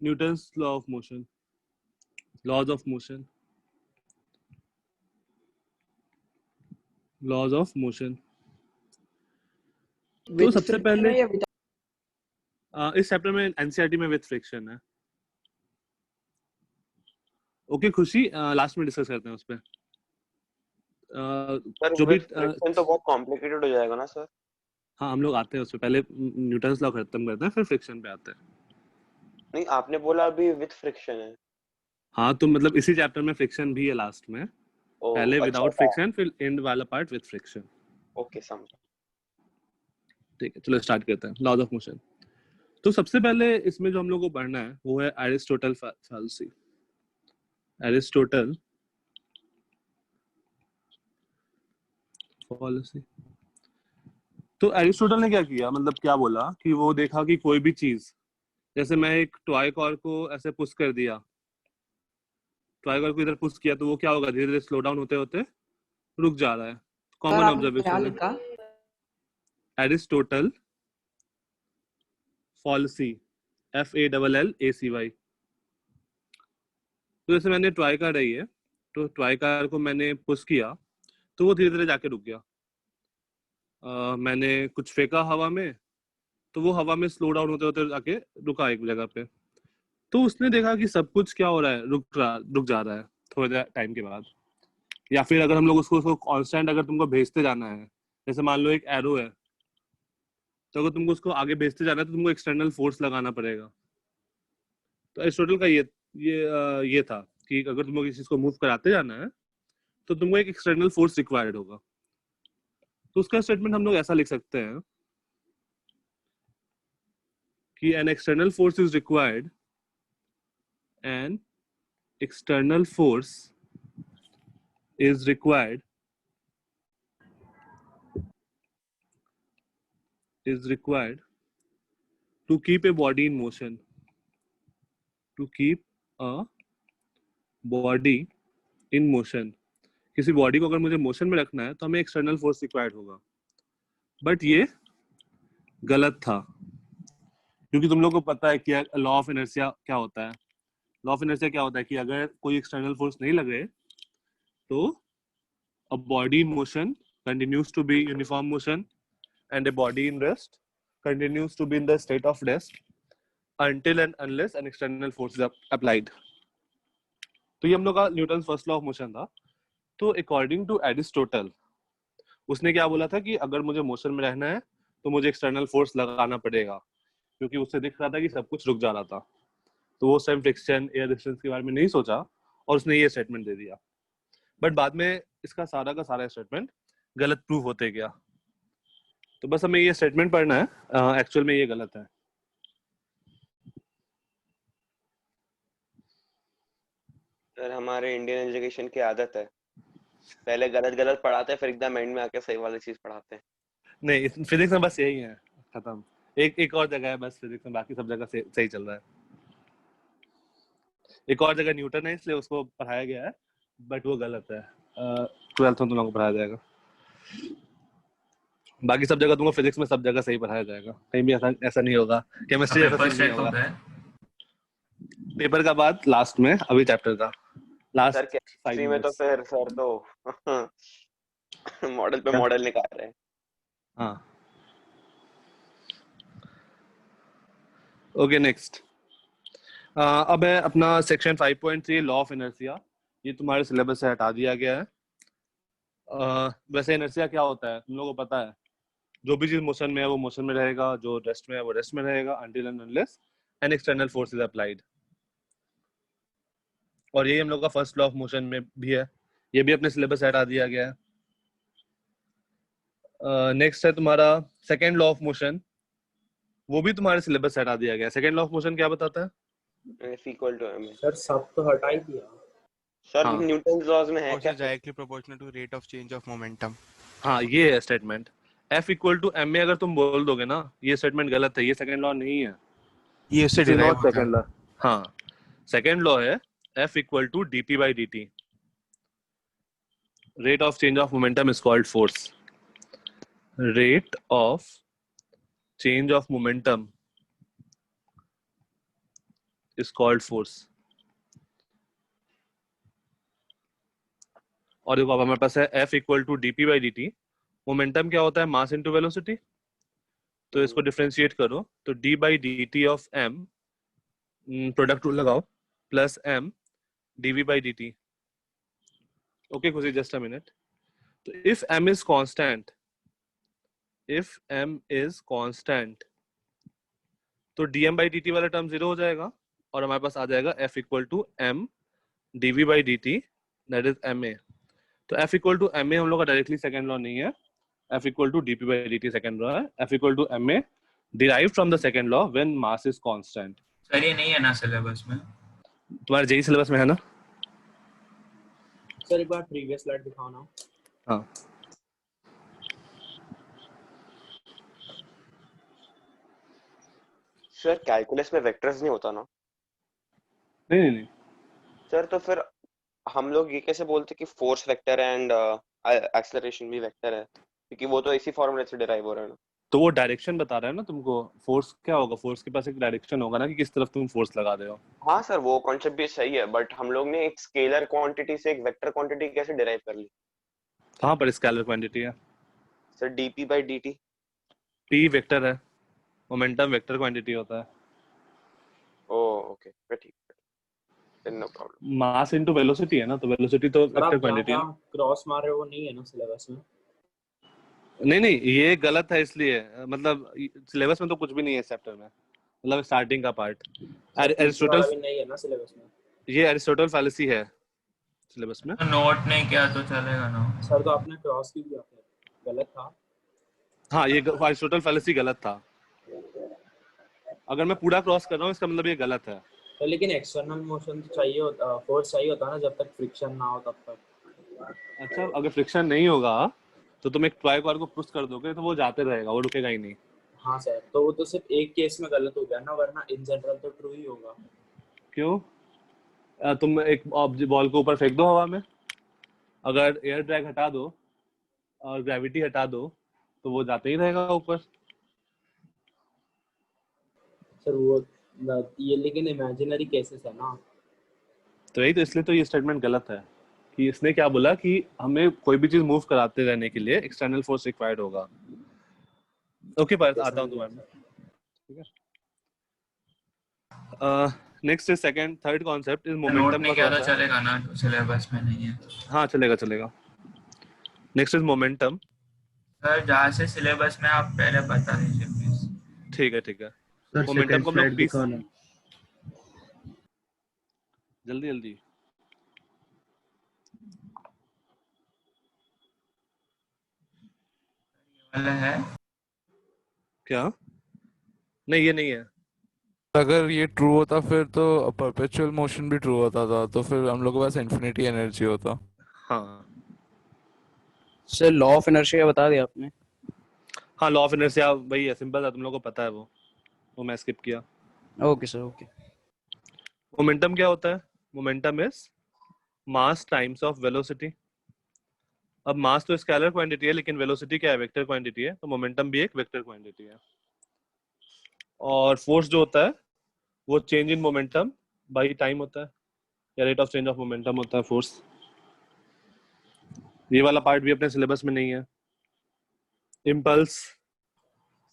Newton's law of motion, laws of motion, laws of motion. तो सबसे पहले इस चैप्टर में एनसीईआरटी में विद फ्रिक्शन है। ओके खुशी, लास्ट में डिस्कस करते हैं उस पर। जो भी फ्रिक्शन तो बहुत कॉम्प्लिकेटेड हो जाएगा ना सर। हाँ हम लोग आते हैं उस पर, पहले न्यूटन्स लॉ खत्म करते हैं फिर फ्रिक्शन पे आते हैं। नहीं आपने बोला अभी विद फ्रिक्शन है। हाँ तो मतलब इसी चैप्टर में फ्रिक्शन भी है लास्ट में, पहले विदाउट अच्छा फ्रिक्शन फिर एंड वाला पार्ट विद फ्रिक्शन। ओके समझा। ठीक है चलो स्टार्ट करते हैं लॉज ऑफ मोशन। तो सबसे पहले इसमें जो हम लोग को पढ़ना है वो है एरिस्टोटल फैलेसी। Aristotle fallacy. तो एरिस्टोटल ने क्या किया, मतलब क्या बोला कि वो देखा कि कोई भी चीज, जैसे मैं एक टॉय कार को ऐसे पुश कर दिया, टॉय कार को इधर पुश किया तो वो क्या होगा, धीरे धीरे स्लो डाउन होते होते रुक जा रहा है। कॉमन ऑब्जर्वेशन है। Aristotle falsies, FALLACY। तो जैसे मैंने टॉय कार रही है, तो टॉय कार को मैंने पुश किया तो वो धीरे धीरे जाके रुक गया। मैंने कुछ फेंका हवा में तो वो हवा में स्लो डाउन होते होते जाके रुका एक जगह पे। तो उसने देखा कि सब कुछ क्या हो रहा है, रुक जा रहा है थोड़े टाइम के बाद। या फिर अगर हम लोग उसको कांस्टेंट अगर तुमको भेजते जाना है, जैसे मान लो एक एरो है, तो अगर तुमको उसको आगे भेजते जाना है तो तुमको एक्सटर्नल फोर्स लगाना पड़ेगा। तो एरिस्टोटल का ये था कि अगर तुमको किसी चीज को मूव कराते जाना है तो तुमको एक एक्सटर्नल फोर्स रिक्वायर्ड होगा। तो उसका स्टेटमेंट हम लोग ऐसा लिख सकते हैं कि an external force is required, an external force is required to keep a body in motion, to keep a body in motion। किसी बॉडी को अगर मुझे मोशन में रखना है तो हमें एक्सटर्नल फोर्स रिक्वायर्ड होगा। बट ये गलत था, क्योंकि तुम लोग को पता है कि लॉ ऑफ इनर्शिया क्या होता है। लॉ ऑफ इनर्शिया क्या होता है कि अगर कोई एक्सटर्नल फोर्स नहीं लगे तो a body in motion continues to be uniform motion and a body in rest continues to be in the state of rest until and unless an external force is applied। तो ये हम लोग का Newton first law of motion था। तो according to Aristotle, उसने क्या बोला था कि अगर मुझे मोशन में रहना है तो मुझे एक्सटर्नल फोर्स लगाना पड़ेगा, क्योंकि उससे दिख रहा था कि सब कुछ रुक जा रहा था। तो वो सेम फ्रिक्शन, एयर रेजिस्टेंस के बारे में नहीं सोचा और उसने ये स्टेटमेंट दे दिया। बट बाद में इसका सारा का सारा स्टेटमेंट गलत प्रूव होते गया। तो बस हमें ये स्टेटमेंट पढ़ना है, एक्चुअल में ये गलत है। सर हमारे इंडियन एजुकेशन की आदत है, पहले गलत गलत पढ़ाते हैं फिर एकदम एंड में आके सही वाली चीज पढ़ाते हैं। नहीं फिजिक्स में बस यही है, खत्म। एक और जगह है बस फिजिक्स में, बाकी सब जगह सही चल रहा है। एक और जगह न्यूटन है इसलिए उसको पढ़ाया गया है, बट वो गलत है। 12th में तुम लोगों को पढ़ाया जाएगा, बाकी सब जगह तुमको फिजिक्स में सब जगह सही पढ़ाया जाएगा, कहीं भी ऐसा नहीं होगा। केमिस्ट्री ऐसा नहीं होगा। पेपर का बाद लास्ट में, अभी चैप्टर का लास्ट सर केमिस्ट्री में तो फिर सर तो मॉडल पे मॉडल निकाल रहे हैं। हाँ ओके नेक्स्ट। अब है अपना सेक्शन 5.3 लॉ ऑफ इनर्शिया। ये तुम्हारे सिलेबस से हटा दिया गया है। वैसे इनर्शिया क्या होता है तुम लोगों को पता है? जो भी चीज मोशन में है वो मोशन में रहेगा, जो रेस्ट में है वो रेस्ट में रहेगा until and unless an external force is applied। और यही हम लोग का फर्स्ट लॉ ऑफ मोशन में भी है, ये भी अपने सिलेबस से हटा दिया गया है। नेक्स्ट है तुम्हारा सेकेंड लॉ ऑफ मोशन, वो भी तुम्हारे सिलेबस से हटा दिया गया है। सेकेंड लॉ ऑफ मोशन क्या बताता है? F equal to m। Sir सब तो हटा ही दिया सर न्यूटन लॉज में है क्या? Directly proportional to rate of change of momentum. हाँ ये है statement, F equal to m में अगर तुम बोल दोगे ना ये स्टेटमेंट गलत है, ये सेकेंड लॉ नहीं है, ये उससे डिराइव होता है। सेकेंड लॉ, हाँ सेकेंड लॉ है F equal to dp by dt। rate of change of momentum is called force। rate of change of momentum is called force. और देखो अब हमारे पास है F equal to dp by dt. Momentum क्या होता है? मास into velocity. तो इसको डिफरेंशिएट करो तो d by dt of m, product rule लगाओ, plus m dv by dt. Okay Khushi, just a minute. तो if m is constant, तो dm by dt वाला टर्म जीरो हो जाएगा और हमारे पास आ जाएगा F equal to m dv by dt, that is ma. तो F equal to ma हम लोग का डायरेक्टली सेकंड लॉ नहीं है. F equal to dp by dt second law है. F equal to ma derived from the second law when mass is constant. Sir ये नहीं है ना सिलेबस में? तुम्हारे जेई सिलेबस में है ना? सर एक बार प्रीवियस स्लाइड दिखाओ ना. हाँ. सर कैलकुलस में वेक्टर्स नहीं होता ना? नहीं. सर तो फिर हम लोग ये कैसे बोलते कि फोर्स वेक्टर एंड एक्सेलरेशन भी वेक्टर है, क्योंकि वो तो इसी फॉर्मूले से डिराइव हो रहा है ना. तो वो डायरेक्शन बता रहा है ना तुमको. फोर्स क्या होगा? फोर्स के पास एक डायरेक्शन होगा ना कि किस तरफ तुम फोर्स लगा रहे हो. हाँ सर वो कॉन्सेप्ट भी सही है, बट हम लोग ने एक स्केलर क्वांटिटी से एक वेक्टर क्वांटिटी कैसे डिराइव कर ली? कहाँ पर स्केलर क्वांटिटी है? Sir DP by dt. p vector है, मोमेंटम वेक्टर क्वांटिटी होता है. ओह ओके, फिर ठीक है, no problem. Mass into velocity है ना, तो वेलोसिटी तो वेक्टर क्वांटिटी है. क्रॉस मार रहे हो वो नहीं है ना सिलेबस में? नहीं ये गलत है, इसलिए मतलब सिलेबस में तो कुछ भी नहीं है इस चैप्टर में, मतलब स्टार्टिंग का पार्ट. एरिस्टोटल भी नहीं है ना सिलेबस में. ये एरिस्टोटल फैलेसी है सिलेबस में. नोट नहीं किया तो चलेगा ना? सर तो आपने क्रॉस की दिया था, गलत था. हाँ ये एरिस्टोटल फैलेसी गलत था. अगर मैं पूरा क्रॉस कर रहा हूँ इसका मतलब ये गलत है. तो लेकिन एक्सटर्नल मोशन तो चाहिए होता, फोर्स चाहिए होता ना जब तक फ्रिक्शन ना हो तब तक. अच्छा अगर फ्रिक्शन नहीं होगा तो तुम एक ट्राई कार को पुश कर दोगे तो वो जाते रहेगा, वो रुकेगा ही नहीं. हाँ सर, तो वो तो सिर्फ एक केस में गलत हो गया ना, वरना इन जनरल तो ट्रू ही होगा. क्यों? तुम एक बॉल को ऊपर फेंक दो हवा में, अगर एयर ड्रैग हटा दो और ग्रेविटी हटा दो तो वो जाते ही रहेगा ऊपर. सर वो ये लेकिन इमेजिनरी केसेस है ना. तो यही तो, इसलिए तो ये स्टेटमेंट गलत है कि इसने क्या बोला कि हमें कोई भी चीज मूव कराते रहने के लिए एक्सटर्नल फोर्स रिक्वायर्ड होगा. ओके पर आता हूँ तुम्हारे में. ठीक है. Next is second third concept is note momentum. नहीं किया तो चलेगा ना? सिलेबस में नहीं है. हाँ चलेगा. Next is momentum. सर जहाँ से सिलेबस में आप पहले बता दीजिए प्लीज. ठीक है. मोमेंटम को हम लोग पीस जल्दी वाला है क्या? नहीं ये नहीं है. अगर ये ट्रू होता फिर तो परपेचुअल मोशन भी ट्रू होता था, तो फिर हम लोग के पास इन्फिनिटी एनर्जी होता. हाँ सर लॉ ऑफ इनर्शिया बता दिया आपने? हाँ लॉ ऑफ इनर्शिया वही है, सिंपल था, तुम लोगों को पता है वो मैं स्किप किया. Okay sir okay. मोमेंटम क्या होता है? Momentum is mass times of velocity. अब मास तो स्केलर क्वांटिटी है लेकिन वेलोसिटी क्या है? वेक्टर क्वांटिटी है. तो मोमेंटम भी एक वेक्टर क्वांटिटी है. और फोर्स जो होता है वो change in momentum by time होता है, या rate of change of momentum होता है फोर्स. ये वाला पार्ट भी अपने सिलेबस में नहीं है. इम्पल्स.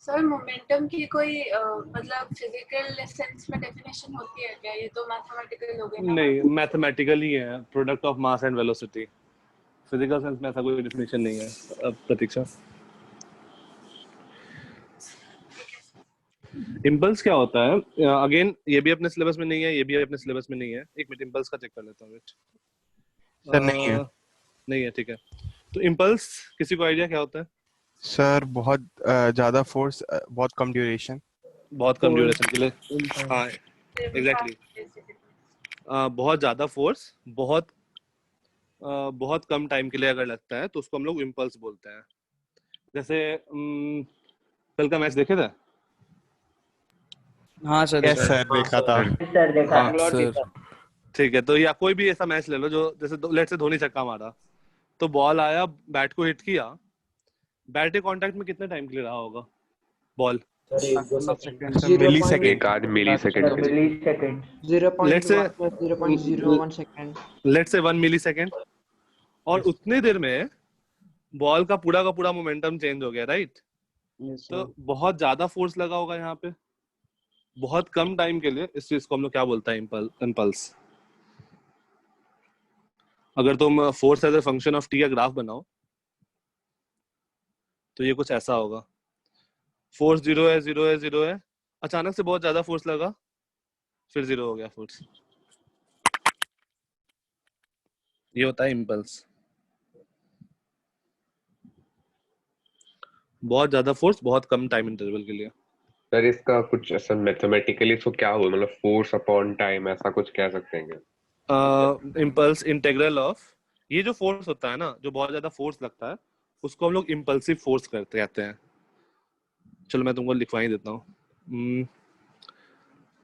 सर मोमेंटम की कोई मतलब फिजिकल सेंस में डेफिनेशन होती है क्या? ये तो मैथमेटिकल हो गया ना? नहीं मैथमेटिकल ही है, product of mass and velocity. Physical sense में ऐसा कोई डेफिनेशन नहीं है. प्रतीक्षा, इम्पल्स क्या होता है? अगेन ये भी अपने सिलेबस में नहीं है, ये भी अपने सिलेबस में नहीं है. एक मिनट इम्पल्स का चेक कर लेता हूँ. सर नहीं है. ठीक है. तो इम्पल्स किसी को आइडिया क्या होता है? सर बहुत ज्यादा फोर्स, बहुत कम ड्यूरेशन. बहुत कम ड्यूरेशन के लिए. हाँ एग्जैक्टली. बहुत ज्यादा फोर्स बहुत कम टाइम के लिए अगर लगता है तो उसको हम लोग इम्पल्स बोलते हैं. जैसे कल का मैच देखे थे? हाँ सर यस सर देखा था. सर देखा. हाँ, सर ठीक है. तो या कोई भी ऐसा मैच ले लो जो जैसे लेट्स से धोनी छक्का मारा, तो बॉल आया, बैट को हिट किया, बैट के कांटेक्ट में कितने टाइम के लिए रहा होगा ball? Sir 1-2 fraction of second. second, sir, millisecond. एक आध मिलीसेकंड सर के millisecond Let's say 0.01 second. Let's say 1 millisecond, और उतने देर में बॉल का पूरा मोमेंटम चेंज हो गया, राइट? तो बहुत ज्यादा फोर्स लगा होगा यहाँ पे बहुत कम टाइम के लिए। इस चीज को हम लोग क्या बोलते हैं? इम्पल्स। अगर तुम force as a function of T का ग्राफ बनाओ तो ये कुछ ऐसा होगा। फोर्स 0 है, 0 है, 0 है, अचानक से बहुत ज्यादा फोर्स लगा, फिर 0 हो गया फोर्स। ये होता है इम्पल्स। बहुत ज्यादा फोर्स बहुत कम टाइम इंटरवल के लिए। सर इसका कुछ ऐसा मैथमेटिकली इसको क्या हुआ, मतलब फोर्स अपॉन टाइम ऐसा कुछ कह सकते हैं क्या? इम्पल्स इंटीग्रल ऑफ, ये जो फोर्स होता है ना, जो बहुत ज्यादा फोर्स लगता है, उसको हम लोग इम्पल्सिव फोर्स कहते हैं। चलो मैं तुमको लिखवा ही देता हूँ।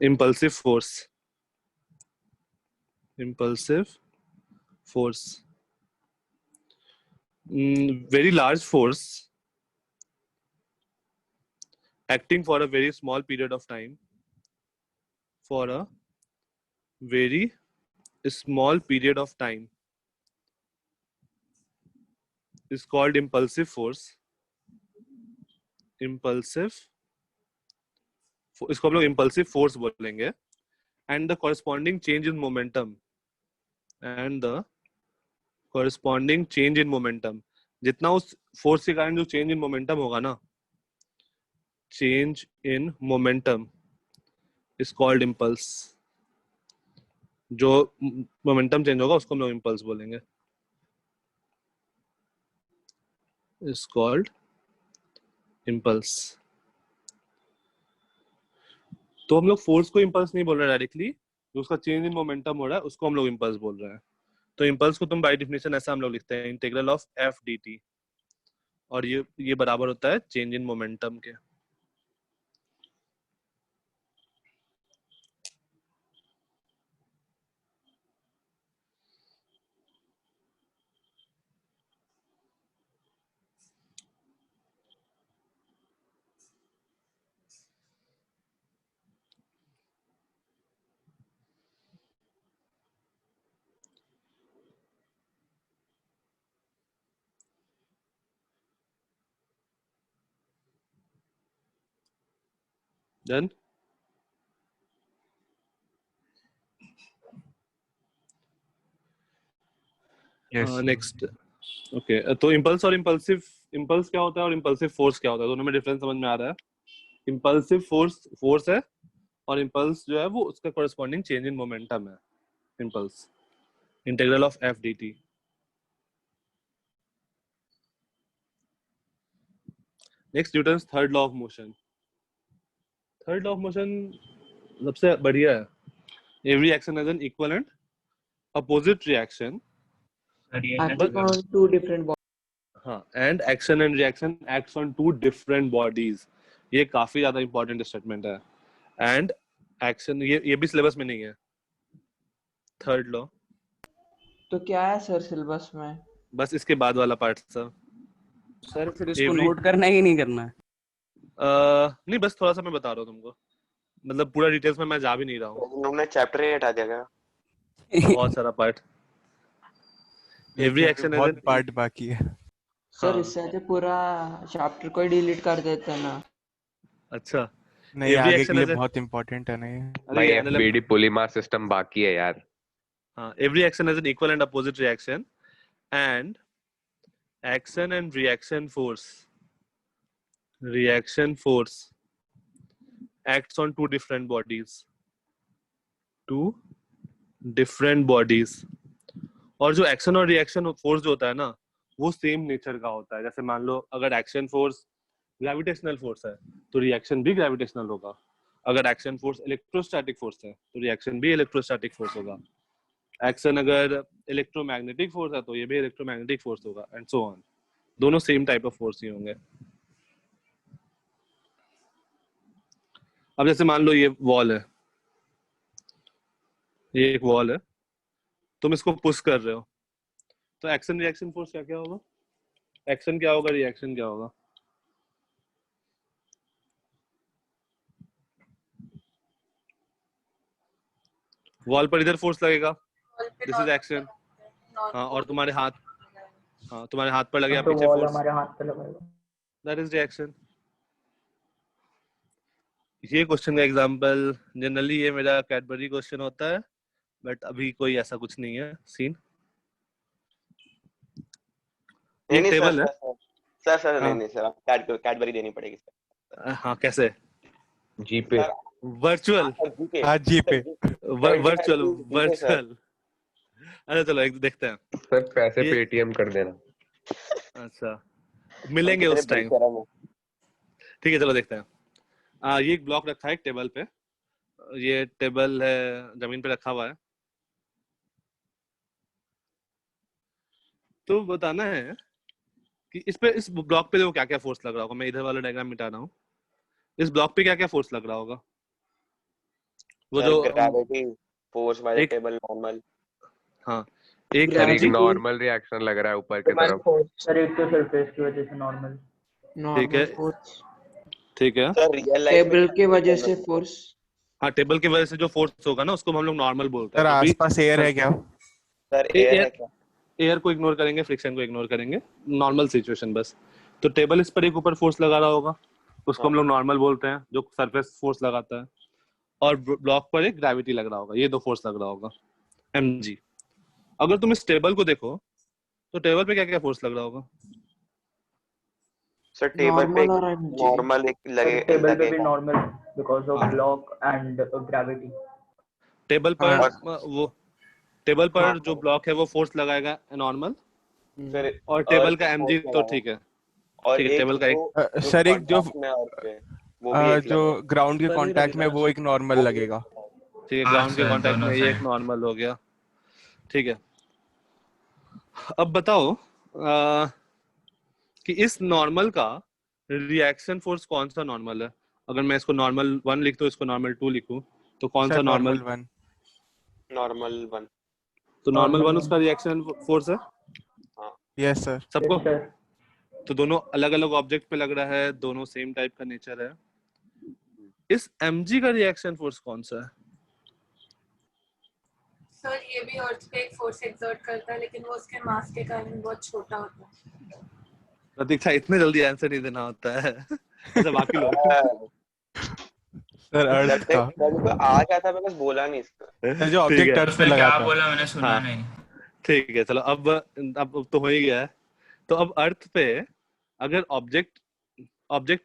Impulsive force, impulsive force, very large force acting for a very small period of time, for a very small period of time is called impulsive force. Impulsive, इसको हम लोग impulsive force बोलेंगे। And the corresponding change in momentum, and the corresponding change in momentum, जितना उस force के कारण जो change in momentum होगा ना, change in momentum is called impulse. जो मोमेंटम चेंज होगा उसको हम लोग इम्पल्स बोलेंगे, इज कॉल्ड इम्पल्स। तो हम लोग फोर्स को इम्पल्स नहीं बोल रहे डायरेक्टली, जो उसका चेंज इन मोमेंटम हो रहा है उसको हम लोग इम्पल्स बोल रहे हैं। तो इम्पल्स को तुम बाय डेफिनेशन ऐसा हम लोग लिखते हैं, integral of F D T, और ये बराबर होता है चेंज इन मोमेंटम के। Done? Yes. नेक्स्ट। ओके, तो इम्पल्स और इम्पल्सिव, इम्पल्स क्या होता है और इम्पल्सिव फोर्स क्या होता है, दोनों में डिफरेंस समझ में आ रहा है? इम्पल्सिव फोर्स है, और इम्पल्स जो है वो उसका कॉरेस्पॉन्डिंग चेंज इन मोमेंटम है। Impulse, integral of F D T. Next, Newton's third law of motion. Third law of motion सबसे बढ़िया है। Every action has an equal and opposite reaction, sir ये Acting on two different bodies. हाँ, and action and reaction acts on two different bodies. ये काफी ज्यादा important statement है। And action, ये भी सिलेबस में नहीं है, थर्ड लॉ। तो क्या है सर सिलेबस में? बस इसके बाद वाला पार्ट सब। सर फिर इसको Every- नोट करना है कि नहीं करना है? नहीं, बस थोड़ा सा मैं बता रहा हूँ तुमको, मतलब पूरा डिटेल्स में मैं जा भी नहीं रहा हूँ। तुमने चैप्टर ही हटा दिया क्या? बहुत सारा पार्ट। एवरी एक्शन बहुत पार्ट बाकी है। सर हाँ। इससे अच्छा पूरा चैप्टर को ही डिलीट कर देते हैं ना। अच्छा, नहीं, Every आगे action के लिए has a- बहुत इंपॉर्टेंट है। नहीं, भाई अरे एफबीडी पॉलीमर सिस्टम बाकी है यार। हाँ, every action has an equal and opposite reaction, and action and reaction force acts on two different bodies। और जो एक्शन और रिएक्शन फोर्स जो होता है ना, वो सेम नेचर का होता है। जैसे मान लो अगर एक्शन फोर्स ग्रेविटेशनल फोर्स है तो रिएक्शन भी ग्रेविटेशनल होगा। अगर एक्शन फोर्स इलेक्ट्रोस्टैटिक फोर्स है तो रिएक्शन भी इलेक्ट्रोस्टैटिक फोर्स होगा। एक्शन अगर इलेक्ट्रोमैग्नेटिक फोर्स है तो ये भी इलेक्ट्रोमैग्नेटिक फोर्स होगा, एंड सो ऑन। दोनों सेम टाइप ऑफ फोर्स ही होंगे। अब जैसे मान लो ये वॉल है, ये एक वॉल है, तुम इसको पुश कर रहे हो, तो एक्शन रिएक्शन फोर्स क्या क्या होगा? एक्शन क्या होगा, रिएक्शन क्या होगा? वॉल पर इधर फोर्स लगेगा, वॉल पे दिस इज एक्शन। हाँ, और तुम्हारे हाथ, हाँ तुम्हारे हाथ पर लगेगा तो पीछे वॉल फोर्स, हमारे हाथ पे लगाएगा। That is reaction. ये क्वेश्चन का एग्जांपल जनरली ये मेरा कैडबरी क्वेश्चन होता है, बट अभी कोई ऐसा कुछ नहीं है सीन। ये नहीं नहीं सर टेबल है। सर सर नहीं हाँ। नहीं सर, कैडबरी देनी पड़ेगी सर। हाँ कैसे? जीपे। सर वर्चुअल, जीपे हाँ जी पे। वर्चुअल जीपे सर। वर्चुअल। अरे चलो एक देखते हैं। सर पैसे ये- पेटीएम कर देना। अच्छा, मिलेंगे कितने उस टाइम। बेशरम हो। ठीक है चलो देखते हैं। ये एक ब्लॉक रखा है एक टेबल पे, ये टेबल है जमीन पे रखा हुआ है। तो बताना है कि इस ब्लॉक पे देखो क्या क्या फोर्स लग रहा होगा। मैं इधर वाला डायग्राम मिटा रहा हूँ। इस ब्लॉक पे क्या क्या फोर्स लग रहा होगा? वो सर जो ग्रेविटी, फोर्स बाय द एक, टेबल, नॉर्मल। हाँ एक सर एक mg, नॉर्मल रिएक्शन लग रहा है ऊपर की तरफ। सर एक तो सरफेस की वजह से नॉर्मल। ठीक है नॉर्मल फोर्स ठीक है। सर रियल लाइफ में टेबल क्या की वजह होता से है? फोर्स। हाँ टेबल की वजह से जो फोर्स होगा ना उसको हम लोग नॉर्मल बोलते हैं, सर क्योंकि आसपास एयर है क्या? सर एयर है क्या? एयर को इग्नोर करेंगे, फ्रिक्शन को इग्नोर करेंगे, नॉर्मल सिचुएशन बस। तो टेबल इस पर एक ऊपर फोर्स लगा रहा होगा, उसको हम लोग नॉर्मल बोलते हैं, जो सरफेस फोर्स लगाता है। और ब्लॉक पर एक ग्रेविटी लग रहा होगा, ये दो फोर्स लग रहा होगा mg। अगर तुम इस टेबल को देखो तो टेबल पे क्या क्या फोर्स लग रहा होगा? सर टेबल पे नॉर्मल और एमजी। नॉर्मल एक टेबल पे भी लगेगा। नॉर्मल बिकॉज ऑफ हाँ। Block and gravity. टेबल पर हाँ। वो टेबल पर हाँ। जो ब्लॉक है वो फोर्स लगाएगा नॉर्मल, फिर और टेबल अर्थ का पे mg फोर्स तो लगाएगा। ठीक है। और ठीक है, एक टेबल का एक जो सर एक जो कांटेक्ट में अर्थ पे, वो भी एक जो लगेगा। ग्राउंड के ऊपर भी कांटेक्ट में लगेगा वो एक नॉर्मल वो भी लगेगा। ठीक है, हाँ ग्राउंड के सर, कांटेक्ट दोनों में ये एक साइड। नॉर्मल हो गया। ठीक है, अब बताओ कि इस नॉर्मल का रिएक्शन फोर्स कौन सा नॉर्मल है? अगर मैं इसको नॉर्मल 1 लिख दूं, इसको नॉर्मल 2 लिखूं, तो कौन सा सर नॉर्मल? नॉर्मल 1। नॉर्मल 1। तो नॉर्मल Normal 1 उसका रिएक्शन फोर्स है हाँ यस सर। सबको। सर तो दोनों अलग अलग ऑब्जेक्ट पे लग रहा है, दोनों सेम टाइप का नेचर है। इस mg का रिएक्शन फोर्स कौन सा है? सर ये भी अर्थ पे एक फोर्स एक्सर्ट करता है, लेकिन वो उसके मास के कारण बहुत छोटा होता है। प्रतीक्षा, इतने जल्दी आंसर नहीं देना होता है ऐसे बाकी लोग। सर अर्थ का। को आ क्या था, मैं बस बोला नहीं इसका। सर जो ठीक ऑब्जेक्ट है, अर्थ पे उसने लगा क्या था। बोला मैंने सुना हाँ। नहीं। ठीक है चलो, अब तो हो ही गया है। तो अब अर्थ पे अगर ऑब्जेक्ट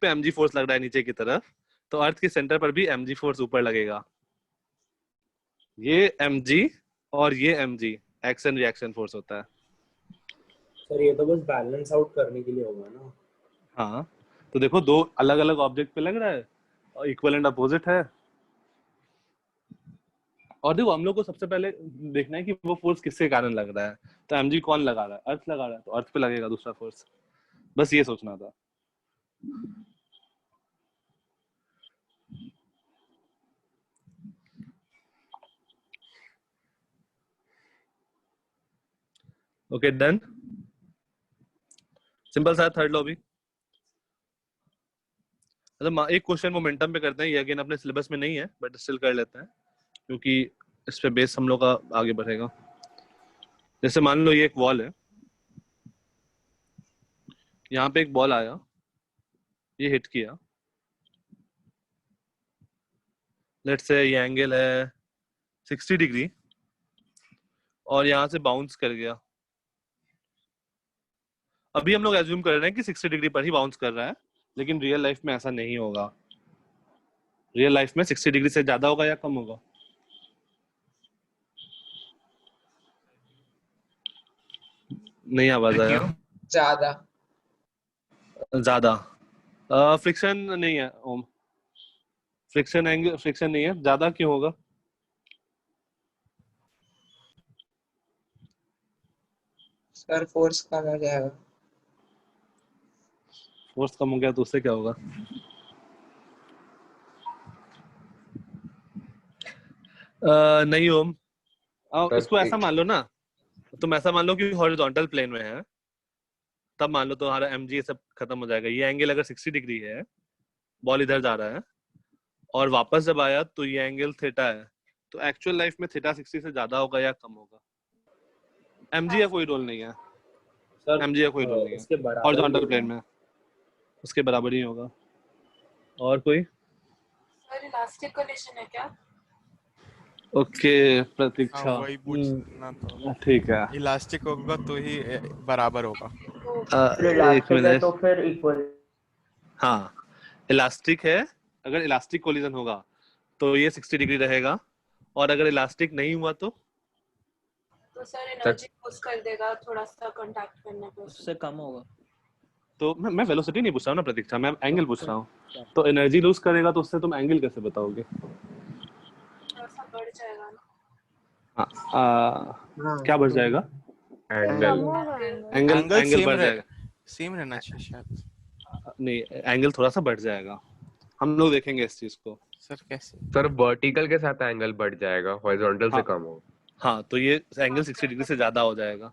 पे mg फोर्स लग रहा है नीचे की तरफ, तो अर्थ के सेंटर पर भी mg फोर्स ऊपर लगेगा। ये mg और ये mg एक्शन रिएक्शन फोर्स होता है। सर ये तो बस बैलेंस आउट करने के लिए होगा ना। हाँ, तो देखो दो अलग अलग ऑब्जेक्ट पे लग रहा है और इक्वल एंड अपोजिट है। और देखो हम लोग को सबसे पहले देखना है कि वो फोर्स किसके कारण लग रहा है। तो mg कौन लगा रहा है? अर्थ लगा रहा है, तो अर्थ पे लगेगा दूसरा फोर्स। बस ये सोचना था। ओके डन, सिंपल सा थर्ड लॉ भी। मतलब एक क्वेश्चन मोमेंटम पे करते हैं, ये अगेन अपने सिलेबस में नहीं है बट स्टिल कर लेते हैं, क्योंकि इस पे बेस हम लोग का आगे बढ़ेगा। जैसे मान लो ये एक वॉल है, यहाँ पे एक बॉल आया, ये हिट किया, लेट्स से ये एंगल है 60 डिग्री और यहाँ से बाउंस कर गया। अभी हम लोग एज्यूम कर रहे हैं कि 60 डिग्री पर ही बाउंस कर रहा है, लेकिन रियल लाइफ में ऐसा नहीं होगा। रियल लाइफ में 60 डिग्री से ज्यादा होगा या कम होगा? नहीं आवाज आया। क्यों? ज्यादा। ज्यादा फ्रिक्शन नहीं है ओम, फ्रिक्शन नहीं है, ज्यादा क्यों होगा? सर फोर्स कम हो जाएगा। फोर्स कम हो गया तो उससे क्या होगा? नहीं ओम, इसको ऐसा मान लो ना, तुम ऐसा मान लो कि हॉरिजॉन्टल प्लेन में है, तब मान लो तुम्हारा mg सब खत्म हो जाएगा। ये एंगल अगर 60 डिग्री है, बॉल इधर जा रहा है और वापस जब आया तो ये एंगल थीटा है, तो एक्चुअल लाइफ में थीटा 60 से ज्यादा होगा या कम होगा? mg का कोई रोल नहीं है, सर mg का कोई रोल नहीं है, उसके बराबर ही हॉरिजॉन्टल होगा। प्लेन में उसके बराबर ही होगा। और कोई? सर इलास्टिक कोलिशन है क्या? ओके हाँ प्रतीक्षा, वही पूछना था। ठीक है। इलास्टिक होगा तो ही बराबर होगा। तो एक मिनट, तो फिर इक्वल। हाँ इलास्टिक है, अगर इलास्टिक कोलिजन होगा तो ये 60 डिग्री रहेगा, और अगर इलास्टिक नहीं हुआ तो सर एनर्जी लूज कर देगा थोड़ा सा कांटेक्ट करने पे। उससे कम होगा। तो मैं वेलोसिटी नहीं पूछ रहा हूँ ना प्रतीक्षा, मैं एंगल पूछ रहा हूँ। तो एनर्जी लूज करेगा तो उससे तुम एंगल कैसे बताओगे? थोड़ा सा बढ़ जाएगा ना। हाँ, क्या बढ़ जाएगा? एंगल एंगल एंगल एंगल बढ़ जाएगा। सेम रहना चाहिए शायद। नहीं, एंगल थोड़ा सा बढ़ जाएगा, हम लोग देखेंगे इस चीज को। सर कैसे? सर वर्टिकल के साथ एंगल बढ़ जाएगा, हॉरिजॉन्टल से हाँ कम होगा। हाँ, तो ये एंगल 60 डिग्री से ज्यादा हो जाएगा,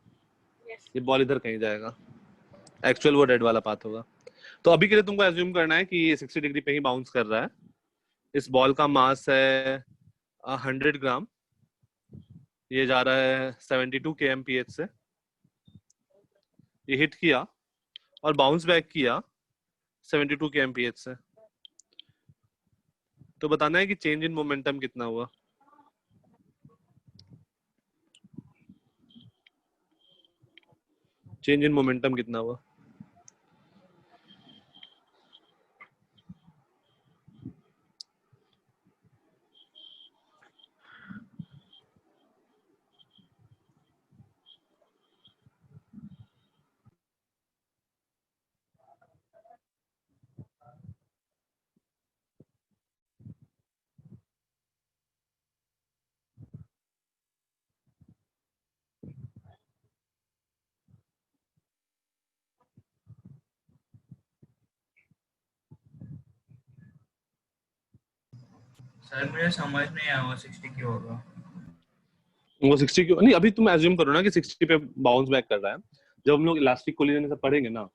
यस। ये बॉल इधर कहीं जाएगा, एक्चुअल वो रेड वाला पाथ होगा। तो अभी के लिए तुमको एज्यूम करना है कि ये 60 डिग्री पे ही बाउंस कर रहा है। इस बॉल का मास है 100 ग्राम, ये जा रहा है 72 kmph से, ये हिट किया और बाउंस बैक किया 72 kmph से। तो बताना है कि चेंज इन मोमेंटम कितना हुआ। चेंज इन मोमेंटम कितना हुआ? सर मुझे समझ नहीं आया वो 60 क्यों होगा। वो 60 क्यों नहीं? अभी तुम एज्यूम करो ना कि 60 पे बाउंस बैक कर रहा है। जब हम लोग इलास्टिक कोलिजन से पढ़ेंगे ना,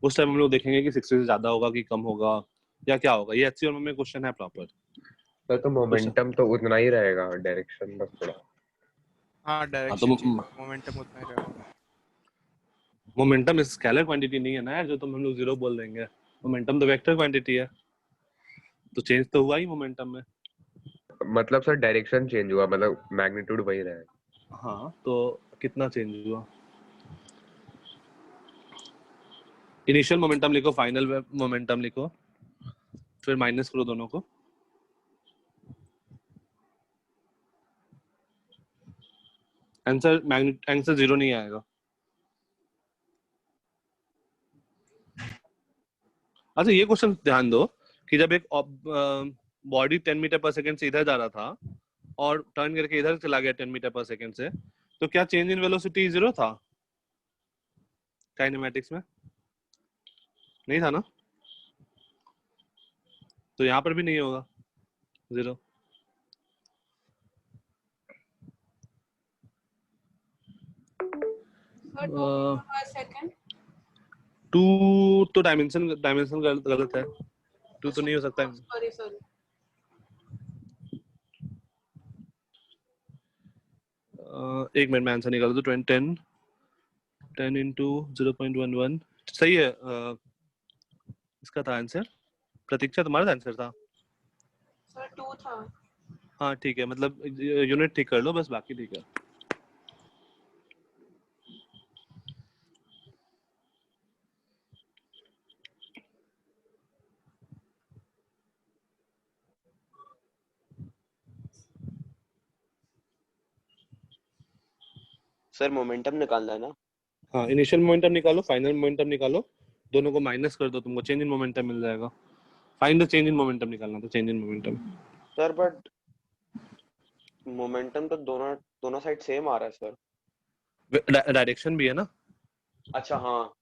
उस टाइम हम लोग देखेंगे कि 60 से ज्यादा होगा कि कम होगा या क्या होगा। ये HCR में क्वेश्चन है प्रॉपर। सर तो मोमेंटम तो उतना ही रहेगा, डायरेक्शन बस थोड़ा। हाँ हाँ, तो डायरेक्शन चेंज, मोमेंटम उतना ही रहेगा। मोमेंटम स्केलर क्वांटिटी नहीं है ना यार, जो तुम हम लोग जीरो बोल देंगे। मोमेंटम तो वेक्टर क्वांटिटी है, तो चेंज तो हुआ ही मोमेंटम में। मतलब सर डायरेक्शन चेंज हुआ, मतलब मैग्नीट्यूड वही रहेगा। हाँ, तो कितना चेंज हुआ? इनिशियल मोमेंटम लिखो, फाइनल मोमेंटम लिखो, फिर माइनस करो दोनों को। आंसर 0 नहीं आएगा। अच्छा, ये क्वेश्चन ध्यान दो कि जब एक बॉडी 10 मीटर पर सेकंड से इधर जा रहा था और टर्न करके इधर चला गया 10 मीटर पर सेकंड से, तो क्या चेंज इन वेलोसिटी 0 था काइनेमैटिक्स में? नहीं था ना, तो यहाँ पर भी नहीं होगा 0। सेकंड 2 तो डायमेंशन गलत है, 2 तो नहीं हो सकता। Sorry sorry. एक मिनट में आंसर निकाल दो। 10 इंटू 0.11 सही है। इसका था आंसर। प्रतीक्षा तुम्हारा आंसर था। सर 2 था। हाँ ठीक है, मतलब यूनिट ठीक कर लो बस, बाकी ठीक है। सर मोमेंटम निकालना है ना? हाँ, इनिशियल मोमेंटम निकालो, फाइनल मोमेंटम निकालो, दोनों को माइनस कर दो, तुमको चेंज इन मोमेंटम मिल जाएगा। Find the change in momentum निकालना था, change in momentum. Sir but momentum तो दोनों साइड सेम आ रहा है सर। डायरेक्शन भी है ना। अच्छा हाँ।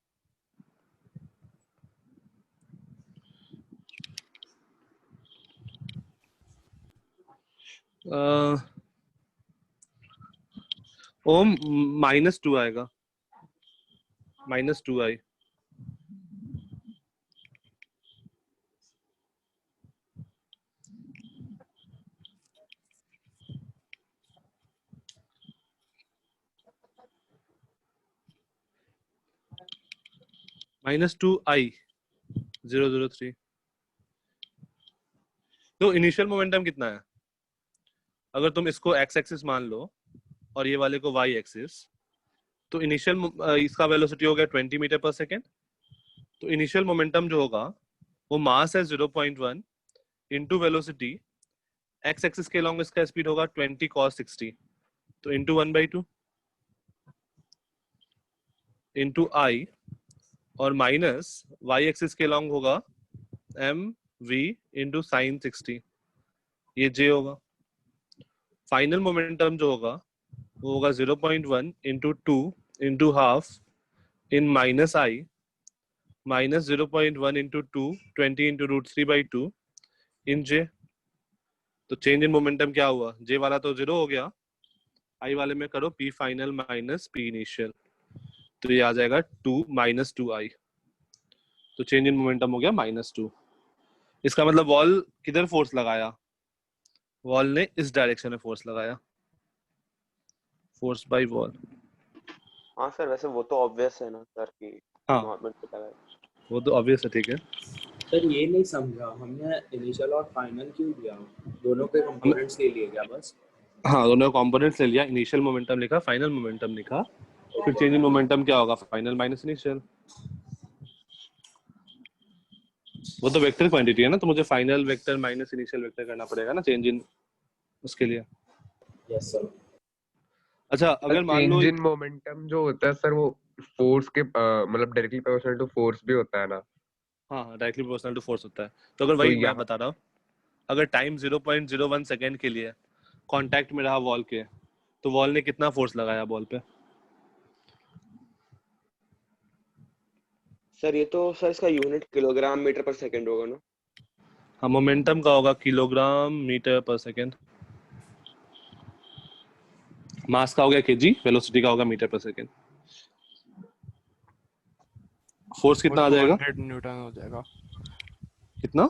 ओम -2 आएगा, -2i। -2i 003। तो इनिशियल मोमेंटम कितना है? अगर तुम इसको x एक्सिस मान लो और ये वाले को y एक्सिस, तो इनिशियल इसका वेलोसिटी हो गया 20 मीटर पर सेकेंड। तो इनिशियल मोमेंटम जो होगा वो मास है 0.1 इंटू वेलोसिटी, x एक्सिस के अलॉन्ग इसका स्पीड होगा 20 cos 60, तो इंटू 1/2 इंटू i, और माइनस y एक्सिस के अलॉन्ग होगा mv इंटू साइन 60, ये j होगा। फाइनल मोमेंटम जो होगा वो होगा 0.1 into 2 into half in minus i minus 0.1 into 2 20 into √3/2 in j। तो चेंज इन मोमेंटम क्या हुआ? j वाला तो 0 हो गया, i वाले में करो p final minus p initial, तो ये आ जाएगा 2 माइनस 2i। तो चेंज इन मोमेंटम हो गया -2। इसका मतलब वॉल किधर फोर्स लगाया? वॉल ने इस डायरेक्शन में फोर्स लगाया, फोर्स बाय वॉल। हाँ सर, वैसे वो तो ऑब्वियस है ना सर कि हाँ नॉर्मल पे लगा है। वो तो ऑब्वियस है, ठीक है। सर ये नहीं समझा हमने इनिशियल और फाइनल क्यों दिया? दोनों के कंपोनेंट्स ले लिए क्या बस? हाँ, दोनों कंपोनेंट्स ले लिया, इनिशियल मोमेंटम लिखा, फाइनल मोमेंटम लिखा, फिर चेंज इन मोमेंटम क्या होगा? Final minus initial. वो तो वेक्टर क्वांटिटी है ना, तो मुझे final vector minus initial vector करना पड़ेगा ना चेंज इन उसके लिए। Yes sir. अच्छा, अगर मान लो चेंज इन मोमेंटम जो होता है सर, वो फोर्स के मतलब डायरेक्टली प्रोपोर्शनल टू फोर्स भी होता है ना? हाँ, डायरेक्टली प्रोपोर्शनल टू फोर्स होता है। तो अगर वही मैं बता रहा हूँ, अगर टाइम 0.01 सेकेंड के लिए कांटेक्ट में रहा वॉल के, तो वॉल ने कितना फोर्स लगाया बॉल पे? सर ये तो सर इसका यूनिट किलोग्राम मीटर पर सेकंड होगा ना? हाँ, मोमेंटम का होगा किलोग्राम मीटर पर सेकेंड, मास का हो गया केजी, वेलोसिटी का होगा मीटर पर सेकेंड। फोर्स कितना आ जाएगा? 200 न्यूटन हो जाएगा। कितना?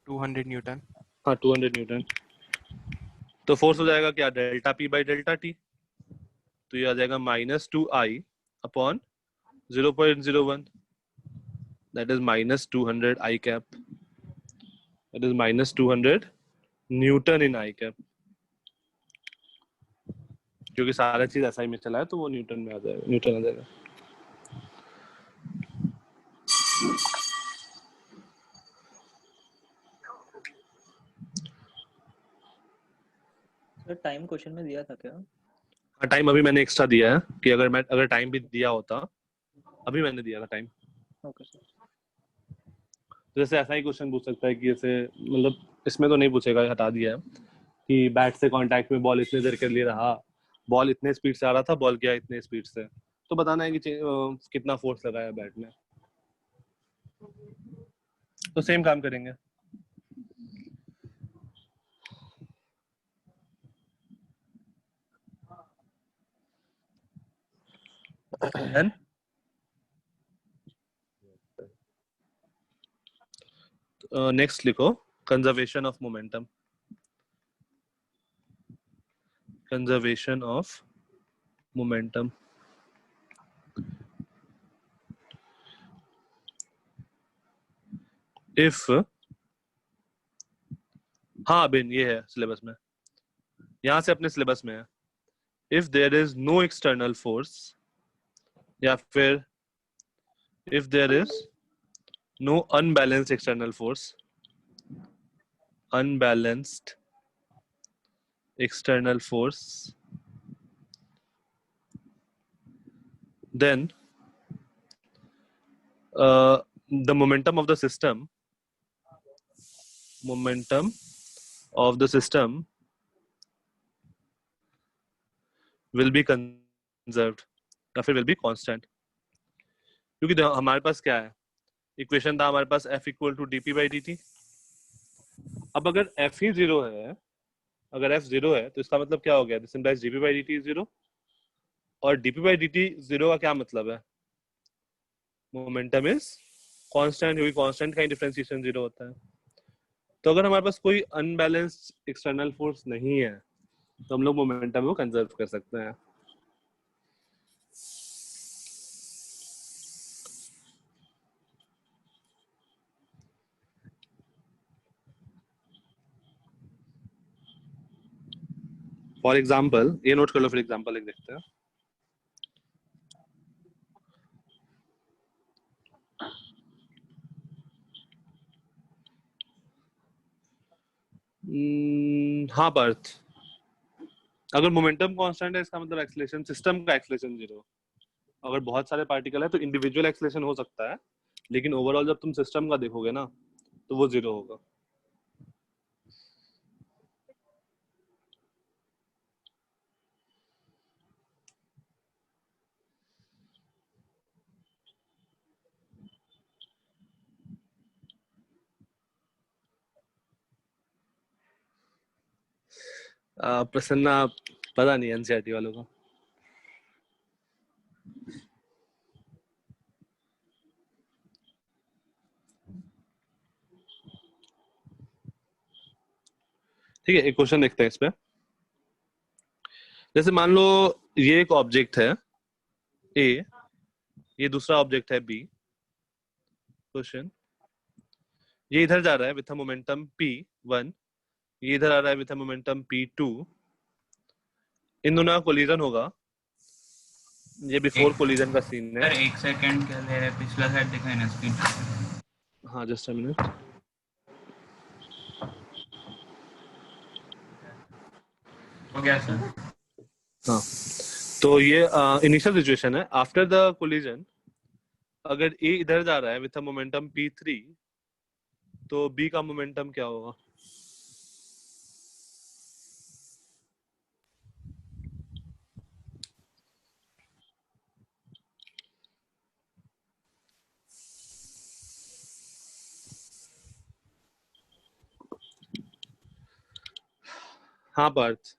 200 न्यूटन। हाँ, 200 न्यूटन। तो फोर्स हो जाएगा क्या? Delta P by delta T. तो ये आ जाएगा -2i upon 0.01, that is -200 i cap, that is -200 Newton in i cap. क्योंकि सारा चीज ऐसा ही में चला है तो वो न्यूटन में आ जाएगा, न्यूटन आ जाएगा। सर टाइम क्वेश्चन में दिया था क्या? हाँ, टाइम अभी मैंने एक्स्ट्रा दिया है कि अगर टाइम भी दिया होता, अभी मैंने दिया था टाइम। Okay sir. जैसे ऐसा ही क्वेश्चन पूछ सकता है कि जैसे, मतलब इसमें तो नहीं पूछेगा, हटा दिया है, कि बैट से कांटेक्ट में बॉल इतने देर के लिए रहा, बॉल इतने स्पीड से आ रहा था, बॉल गया इतने स्पीड से, तो बताना है कि कितना फोर्स लगाया बैट ने। तो सेम काम करेंगे। Then नेक्स्ट लिखो conservation of momentum. Conservation of momentum. If, हाँ बिन, ये है सिलेबस में, यहां से अपने सिलेबस में है। If there is no external force, या फिर if there is no unbalanced external force, unbalanced external force, then the momentum of the system will be conserved या फिर will be constant। क्योंकि हमारे पास क्या है, इक्वेशन था हमारे पास F equal to dp by dt। अब अगर F ही 0 है, अगर F 0 है तो इसका मतलब क्या हो गया? This implies dp by dt is 0, और dp बाई dt 0 का क्या मतलब है? मोमेंटम इज कांस्टेंट, क्योंकि कांस्टेंट का ही डिफरेंशिएशन 0 होता है। तो अगर हमारे पास कोई अनबैलेंस्ड एक्सटर्नल फोर्स नहीं है तो हम लोग मोमेंटम को कंजर्व कर सकते हैं। फॉर एग्जाम्पल ये नोट कर लो, फिर एग्जाम्पल एक देखते हैं। हाँ पार्थ, अगर मोमेंटम कांस्टेंट है इसका मतलब एक्सेलरेशन, सिस्टम का एक्सेलरेशन 0। अगर बहुत सारे पार्टिकल है तो इंडिविजुअल एक्सेलरेशन हो सकता है, लेकिन ओवरऑल जब तुम सिस्टम का देखोगे ना तो वो 0 होगा। प्रसन्ना, पता नहीं एनसीईआरटी वालों को। ठीक है, एक क्वेश्चन देखते हैं इस पे। जैसे मान लो ये एक ऑब्जेक्ट है ए, ये दूसरा ऑब्जेक्ट है बी। क्वेश्चन, ये इधर जा रहा है विथ अ मोमेंटम p1, ये इधर आ रहा है विथ अ मोमेंटम p2। इन दोनों का कोलिजन होगा। ये बिफोर कोलिजन का सीन है। सर 1 सेकंड के लिए पिछला साइड दिखाई ना स्क्रीन। हाँ जस्ट अ मिनट। हो गया सर। हाँ, तो ये इनिशियल सिचुएशन है। आफ्टर द कोलिजन अगर ए इधर जा रहा है विथ अ मोमेंटम p3, तो बी का मोमेंटम क्या होगा? हाँ पार्थ,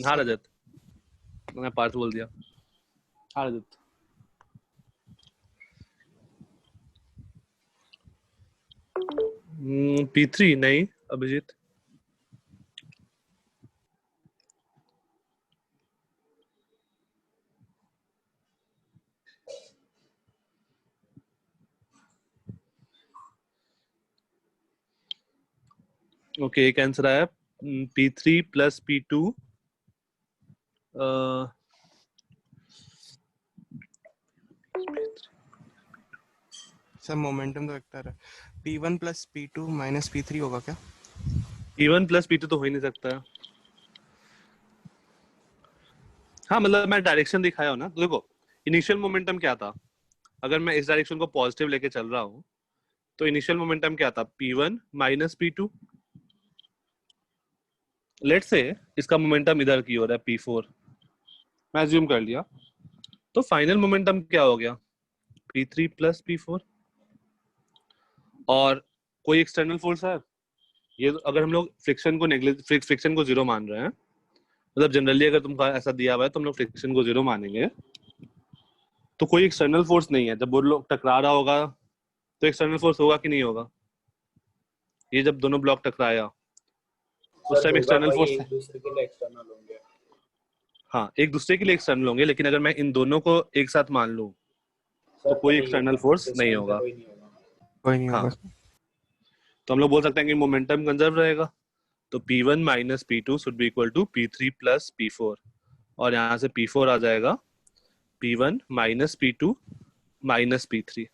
हाँ रजत, मैंने पार्थ बोल दिया। हाँ रजत, p3 नहीं अभिजीत। ओके, एक आंसर आया p3 plus p2। Sir momentum तो वेक्टर है, p1 plus p2 minus p3 होगा क्या? p1 प्लस p2 तो हो ही नहीं सकता। हाँ मतलब मैं डायरेक्शन दिखाया हूँ ना, तो देखो इनिशियल मोमेंटम क्या था। अगर मैं इस डायरेक्शन को पॉजिटिव लेके चल रहा हूँ तो इनिशियल मोमेंटम क्या था? p1 minus p2। Let's say इसका मोमेंटम इधर की ओर है p4, मैं अज्यूम कर लिया, तो फाइनल मोमेंटम क्या हो गया? p3 plus p4। और कोई एक्सटर्नल फोर्स है ये? अगर हम लोग फ्रिक्शन को फ्रिक्शन को 0 मान रहे हैं, मतलब जनरली अगर तुमको ऐसा दिया हुआ है तो हम लोग फ्रिक्शन को 0 मानेंगे, तो कोई एक्सटर्नल फोर्स नहीं है। जब वो लोग टकरा रहा होगा तो एक्सटर्नल फोर्स होगा कि नहीं होगा? ये जब दोनों ब्लॉक टकराया उस टाइम एक्सटर्नल फोर्स एक दूसरे के लिए एक्सटर्नल होंगे। हाँ, एक दूसरे के लिए एक्सटर्नल होंगे, लेकिन अगर मैं इन दोनों को एक साथ मान लूं तो कोई एक्सटर्नल फोर्स नहीं होगा। कोई नहीं हाँ, होगा। तो हम लोग बोल सकते हैं कि मोमेंटम कंजर्व रहेगा। तो p1 minus p2 should be equal to p3 plus p4, और यहाँ से p4 आ जाएगा p1 minus p2 minus p3।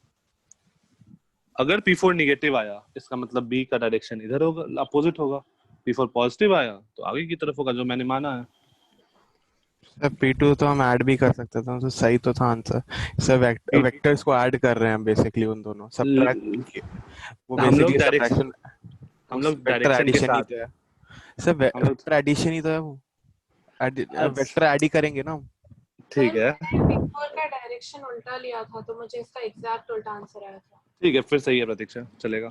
अगर p4 निगेटिव आया इसका मतलब b का डायरेक्शन इधर होगा, अपोजिट होगा। p4 पॉजिटिव आया तो आगे की तरफ होगा, जो मैंने माना है। सर p2 तो हम ऐड भी कर सकते थे, तो सही तो था आंसर। सर वेक्टर्स को ऐड कर रहे हैं हम बेसिकली, उन दोनों सब्ट्रैक्ट, वो हम लोग बेसिकली सब्ट्रैक्शन, हम लोग वेक्टर डायरेक्शन के एडिशन ही साथ तो है सर, वेक्टर एडिशन ही तो है वो, वेक्टर ऐड ही करेंगे ना हम। ठीक है, p4 का डायरेक्शन उल्टा लिया था तो मुझे इसका एग्जैक्ट उल्टा आंसर आया था। ठीक है, फिर सही है प्रतीक्षा, चलेगा।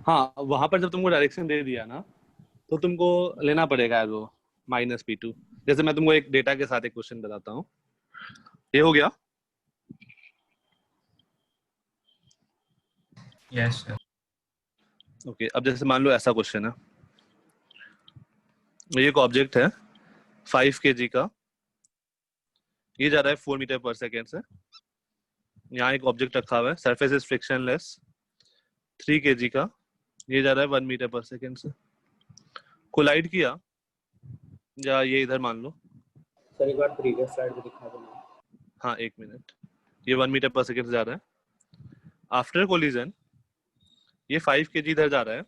हाँ, वहां पर जब तुमको डायरेक्शन दे दिया ना तो तुमको लेना पड़ेगा वो माइनस p2। जैसे मैं तुमको एक डेटा के साथ एक क्वेश्चन बताता हूँ। ये हो गया? Yes sir. ओके, अब जैसे मान लो ऐसा क्वेश्चन है, ये एक ऑब्जेक्ट है 5 kg का, ये जा रहा है 4 मीटर पर सेकेंड से। यहाँ एक ऑब्जेक्ट रखा हुआ है, सरफेस इज फ्रिक्शनलेस, 3 kg का, ये जा रहा है 1 मीटर पर सेकेंड से। कोलाइड किया, या ये इधर मान लो। सर एक बार प्रीवियस स्लाइड पे दिखा देना। हाँ 1 मिनट। ये 1 मीटर पर सेकेंड से जा रहा है। आफ्टर कोलिजन ये 5 kg इधर जा रहा है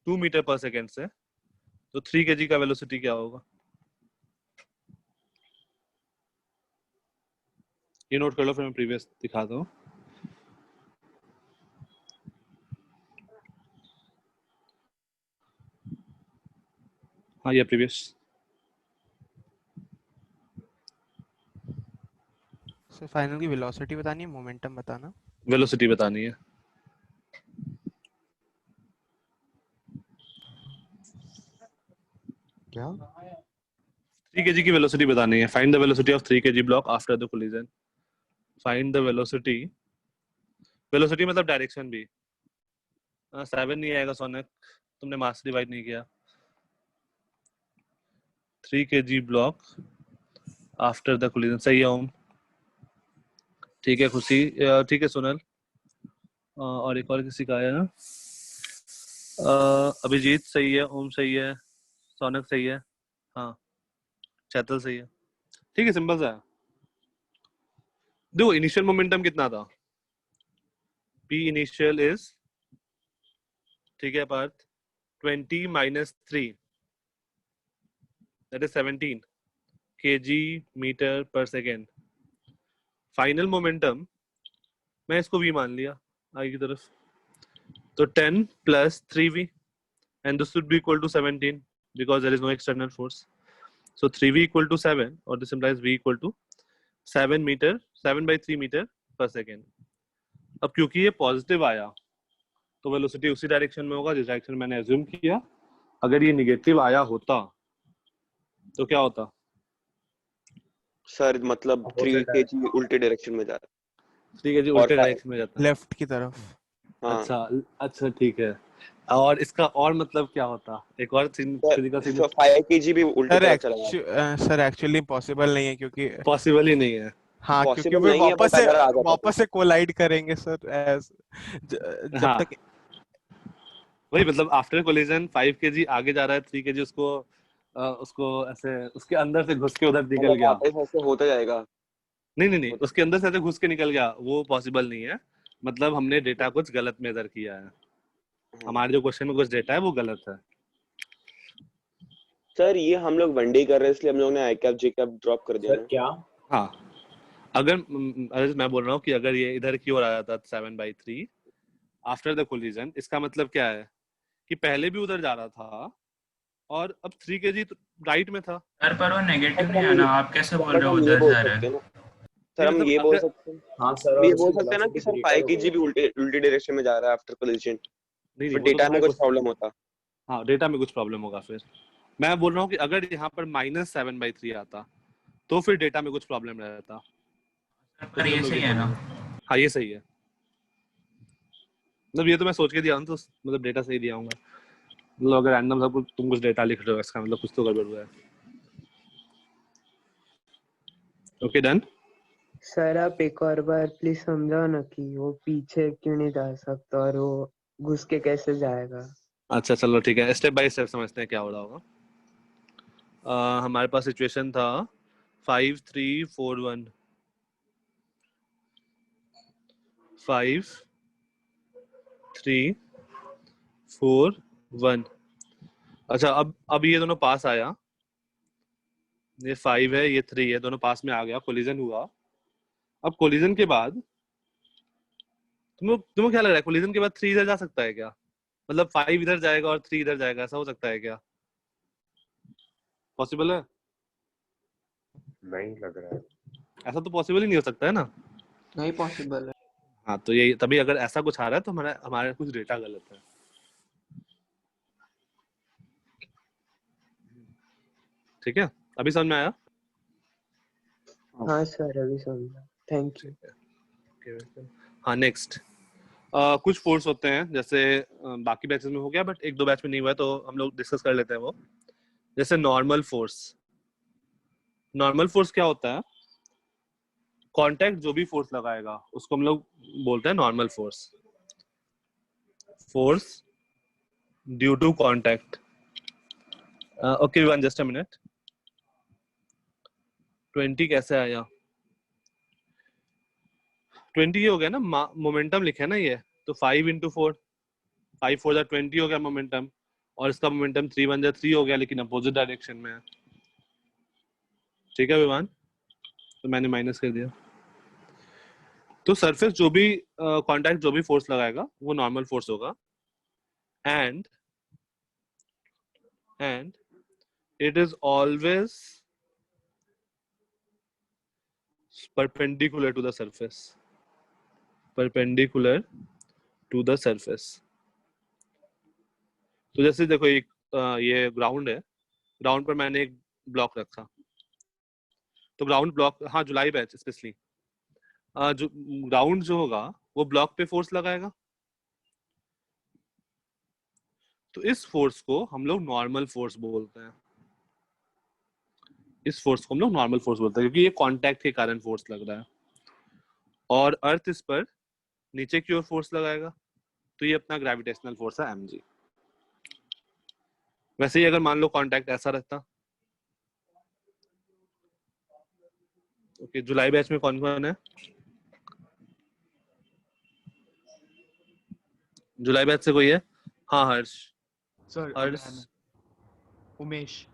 2 मीटर पर सेकेंड से, तो 3 kg का वेलोसिटी क्या होगा? ये नोट कर लो, फिर मैं प्रीवियस दिखाता हूँ। हाँ ये प्रीवियस। सर फाइनल की वेलोसिटी बतानी है, मोमेंटम बताना। वेलोसिटी बतानी है। क्या? 3 kg की वेलोसिटी बतानी है। Find the velocity of 3 kg block after the collision. Find the velocity, velocity मतलब डायरेक्शन भी। 7 नहीं आएगा सोनक, तुमने मास डिवाइड नहीं किया। 3 kg block after the collision, सही है ओम। ठीक है खुशी, ठीक है सोनल, और एक और किसी का आया ना, अभिजीत सही है, ओम सही है, सोनक सही है, हाँ चैतल सही है। ठीक है, सिंपल सा है। देखो इनिशियल मोमेंटम कितना था, P इनिशियल इज, ठीक है Parth, 20 minus 3 that is 17 kg मीटर पर सेकेंड। फाइनल मोमेंटम मैं इसको v मान लिया आगे की तरफ, तो 10 plus 3v and this would be equal to 17 because there is no external force. So 3v equal to 7 or this implies v equal to 7 by 3 meter per second. अब क्योंकि ये पॉजिटिव आया तो वेलोसिटी उसी डायरेक्शन में होगा जिस direction मैंने एज्यूम किया। अगर ये नेगेटिव आया होता तो क्या होता? सर मतलब 3 kg उल्टे डायरेक्शन में जा रहा है। 3 kg उल्टे डायरेक्शन में जाता है, लेफ्ट की तरफ। हाँ। अच्छा ठीक है। और इसका और मतलब क्या होता? एक और फिजिकल सीन, 5 kg भी उल्टे तरफ चला गया। सर एक्चुअली पॉसिबल नहीं है क्योंकि पॉसिबल ही नहीं है। हाँ क्योंकि Possible नहीं है, वापस से कोलाइड करेंगे सर जब हाँ। तक। वही मतलब आफ्टर कोलिजन 5 kg आगे जा रहा है, 3 kg उसको ऐसे उसके अंदर से घुस के उधर निकल गया। ऐसे होता जाएगा। नहीं उसके अंदर से ऐसे घुस के निकल गया, वो पॉसिबल नहीं है। मतलब हमने डेटा कुछ गलत मेजर किया है, हमारे जो क्वेश्चन में कुछ डेटा है वो गलत है। सर ये हम लोग वनडे कर रहे हैं इसलिए हम लोग ने आई कैप जे कैप ड्रॉप कर दिया। सर क्या? हाँ अगर मैं बोल रहा हूँ कि अगर ये इधर की ओर आया था 7/3 आफ्टर द कोलिजन, इसका मतलब क्या है कि पहले भी उधर जा रहा था और अब 3 kg राइट में था। सर पर वो नेगेटिव नहीं आना, आप कैसे बोल रहे हो उधर जा रहा है? सर हम ये बोल सकते हैं, हाँ सर, ये बोल सकते हैं ना कि सर 5 kg भी उल्टी डायरेक्शन में जा रहा है आफ्टर कोलिजन। नहीं डेटा में कुछ प्रॉब्लम होता। हाँ डेटा में कुछ प्रॉब्लम होगा। फिर मैं बोल रहा हूँ कि अगर यहाँ पर -7/3 आता तो फिर डेटा में कुछ प्रॉब्लम रहता। पर ये सही है ना? हाँ ये सही है, मतलब ये तो मैं सोच के दिया हूँ, तो मतलब डेटा सही दिया हूँ। मतलब अगर रैंडम सब कुछ तुम कुछ डेटा लिख रहे हो इसका मतलब कुछ तो गड़बड़ हुआ है। Okay done. सर आप एक और बार प्लीज समझाओ ना कि वो पीछे क्यों नहीं जा सकता और वो घुस के कैसे जाएगा। अच्छा चलो ठीक है, स्टेप बाय स्टेप समझते हैं क्या हो रहा होगा। हमारे पास सिचुएशन था 5 3 4 1 5 3 4 1। अच्छा अब ये दोनों पास आया, ये 5 है ये 3 है, दोनों पास में आ गया, कोलिजन हुआ। अब कोलिजन के बाद तुम्हें क्या लग रहा है, कोलिजन के बाद 3 इधर जा सकता है क्या? मतलब 5 इधर जाएगा और 3 इधर जाएगा, ऐसा हो सकता है क्या? पॉसिबल है? नहीं लग रहा है। ऐसा तो पॉसिबल ही नहीं हो सकता है ना। नहीं पॉसिबल है। हाँ तो ये तभी अगर ऐसा कुछ आ रहा है तो हमारा कुछ डेटा गलत है। ठीक है, अभी समझ में आया? हाँ सर अभी समझा, थैंक यू। हाँ नेक्स्ट, कुछ फोर्स होते हैं जैसे बाकी बैचेस में हो गया बट 1-2 बैच में नहीं हुआ है तो हम लोग डिस्कस कर लेते हैं वो। जैसे नॉर्मल फोर्स, नॉर्मल फोर्स क्या होता है? कांटेक्ट जो भी फोर्स लगाएगा उसको हम लोग बोलते हैं normal force. Force due to contact. Okay one just a minute. 20 कैसे आया? 20 ये हो गया ना, मोमेंटम लिखे है ना ये, तो 5 into 4, 5 4 20 हो गया मोमेंटम, और इसका मोमेंटम 3 1 3 हो गया, लेकिन अपोजिट डायरेक्शन में है। ठीक है विवान, तो मैंने माइनस कर दिया। तो सरफेस जो भी कांटेक्ट जो भी फोर्स लगाएगा वो नॉर्मल फोर्स होगा, and it is always perpendicular to the surface, perpendicular to the surface। तो जैसे देखो एक ये ग्राउंड है, ग्राउंड पर मैंने एक ब्लॉक रखा, तो ग्राउंड ब्लॉक, हाँ जुलाई बैच स्पेशली, जो ग्राउंड जो होगा वो ब्लॉक पे फोर्स लगाएगा, तो इस फोर्स को हम लोग नॉर्मल फोर्स बोलते हैं। इस फोर्स को हम लोग नॉर्मल फोर्स बोलते हैं, क्योंकि ये कांटेक्ट के कारण फोर्स लग रहा है, और अर्थ इस पर नीचे की ओर फोर्स लगाएगा, तो ये अपना ग्रेविटेशनल फोर्स है mg। वैसे ही अगर मान लो कांटेक्ट ऐसा रहता, ओके जुलाई बैच में कौन कौन है? जुलाई बैच से कोई है? हाँ हर्ष। सर हर्ष, उमेश।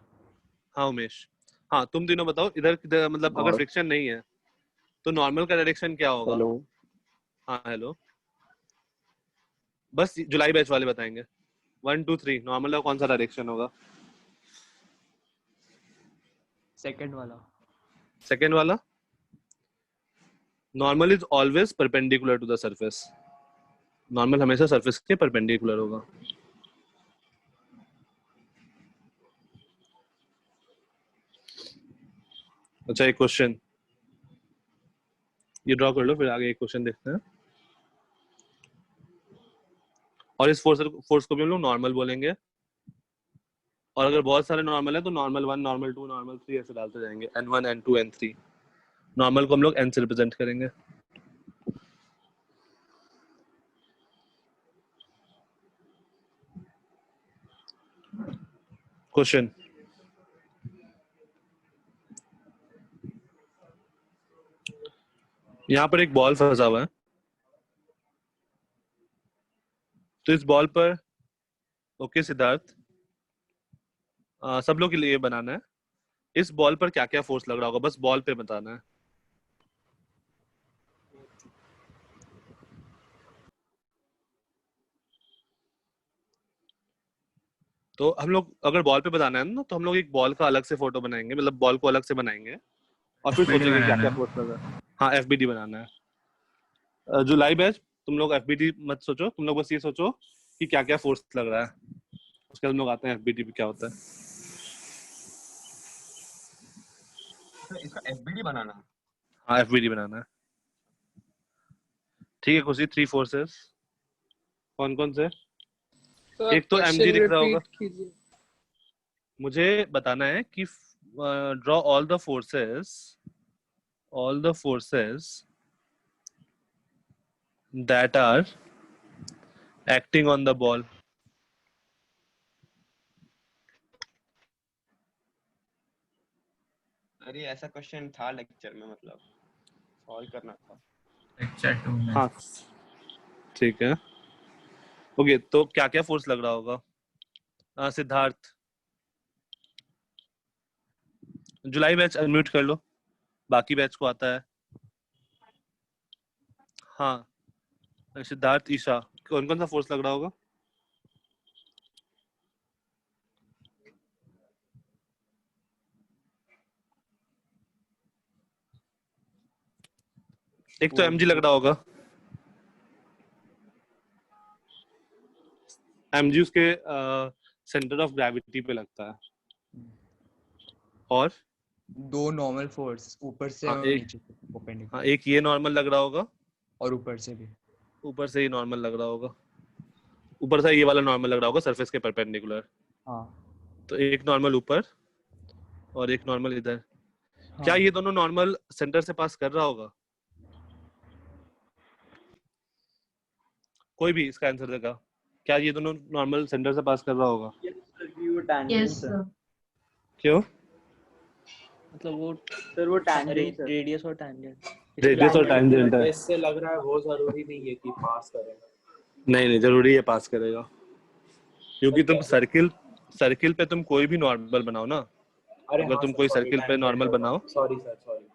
हाँ उमेश, हाँ तुम तीनों बताओ, इधर किधर, मतलब अगर और फ्रिक्शन नहीं है तो नॉर्मल का डायरेक्शन क्या होगा? हेलो, हाँ हेलो, बस जुलाई बैच वाले बताएंगे। 1 2 3 नॉर्मल का कौन सा डायरेक्शन होगा? सेकंड वाला। सेकेंड वाला। Normal is always perpendicular to the surface. Normal हमेशा सरफेस के परपेंडिकुलर होगा। अच्छा एक क्वेश्चन ये ड्रॉ कर लो, फिर आगे एक क्वेश्चन देखते हैं। और इस फोर्स को भी हम लोग नॉर्मल बोलेंगे, और अगर बहुत सारे नॉर्मल है तो नॉर्मल 1 नॉर्मल 2 नॉर्मल 3 ऐसे डालते जाएंगे, n1 n2 n3। नॉर्मल को हम लोग n से रिप्रेजेंट करेंगे। क्वेश्चन, यहाँ पर एक बॉल फंसा हुआ है, तो इस बॉल पर, ओके सिद्धार्थ, सब लोग के लिए बनाना है, इस बॉल पर क्या क्या फोर्स लग रहा होगा, बस बॉल पे बताना है। तो हम लोग अगर बॉल पे बताना है ना, तो हम लोग एक बॉल का अलग से फोटो बनाएंगे, मतलब बॉल को अलग से बनाएंगे, और फिर FBD सोचेंगे क्या बनाना क्या है। फोर्स लग रहा है। हाँ एफबीडी बनाना है। जुलाई बैच तुम लोग एफबीडी मत सोचो, तुम लोग बस ये सोचो कि क्या क्या फोर्स लग रहा है, उसके बाद हम लोग आते हैं एफबीडी भी क्या होता है। इसका एफबीडी बनाना है। हाँ एफबीडी बनाना है। ठीक है खुशी, 3 फोर्सेस कौन कौन से? एक तो mg दिख रहा होगा, मुझे बताना है कि draw all the forces that are acting on the ball। अरे ऐसा क्वेश्चन था लेक्चर में, मतलब सॉल्व करना था। लेक्चर 2 में। हाँ ठीक है, ओके तो क्या क्या फोर्स लग रहा होगा? सिद्धार्थ, जुलाई बैच अनम्यूट कर लो, बाकी बैच को आता है। हाँ सिद्धार्थ, ईशा, कौन कौन सा फोर्स लग रहा होगा? एक तो mg लग रहा होगा, mg उसके सेंटर ऑफ ग्रेविटी पे लगता है, और 2 नॉर्मल फोर्स ऊपर से हाँ और एक, नीचे से हाँ परपेंडिकुलर, एक ये नॉर्मल लग रहा होगा, और ऊपर से भी। ऊपर से ही नॉर्मल लग रहा होगा, ऊपर से ये वाला नॉर्मल लग रहा होगा सरफेस के परपेंडिकुलर। हाँ तो एक नॉर्मल ऊपर और एक नॉर्मल इधर, क्या हाँ ये दोनों नॉर्मल सेंटर से पास कर रहा होगा? कोई भी इसका आंसर देगा। क्या ये दोनों नॉर्मल सेंटर से पास कर रहा होगा? Yes sir. क्यों? मतलब वो सर वो tangent सर। रेडियस और टैंजेंट। रेडियस और टैंजेंट है। इससे लग रहा है वो जरूरी नहीं है कि पास करेगा। नहीं जरूरी है पास करेगा, क्योंकि तुम कैसे? सर्किल पे तुम कोई भी नॉर्मल बनाओ ना, अरे अगर हाँ तुम सर, कोई सॉरी सर्किल पे tangent नॉर्मल होगा। बनाओ सॉरी सर, सॉरी।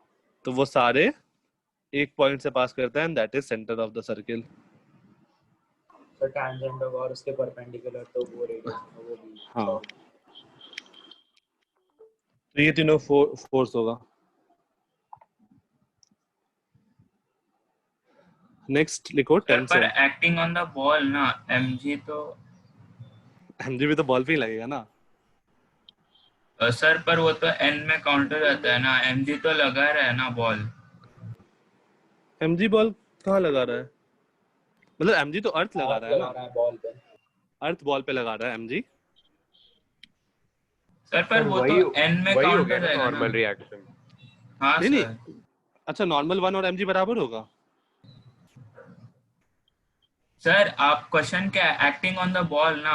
तो वो सारे एक पॉइंट से पास करता है, and that is centre of the circle. Sir tangent होगा और उसके परपेंडिकुलर तो वो रेडियस होगा, वो भी। हाँ। सॉरी। तो ये तीनों फोर्स होगा। नेक्स्ट लिखो सर पर tension. Acting on the ball ना mg तो एमजी भी तो बॉल पे ही लगेगा ना। सर पर वो तो n में काउंट हो जाता है ना, mg तो लगा रहा है ना बॉल। एमजी बॉल कहाँ लगा रहा है? मतलब एमजी तो अर्थ लगा रहा है लगा ना, रहा है बॉल पे। अर्थ बॉल पे लगा रहा है एमजी। सर पर सर वो वही तो n में वही हो काउंट गया हो ना जाएगा ना। Normal reaction. हाँ नहीं सर। अच्छा, नॉर्मल 1 और एमजी बराबर होगा? सर आप क्वेश्चन क्या है, एक्टिंग ऑन द बॉल ना,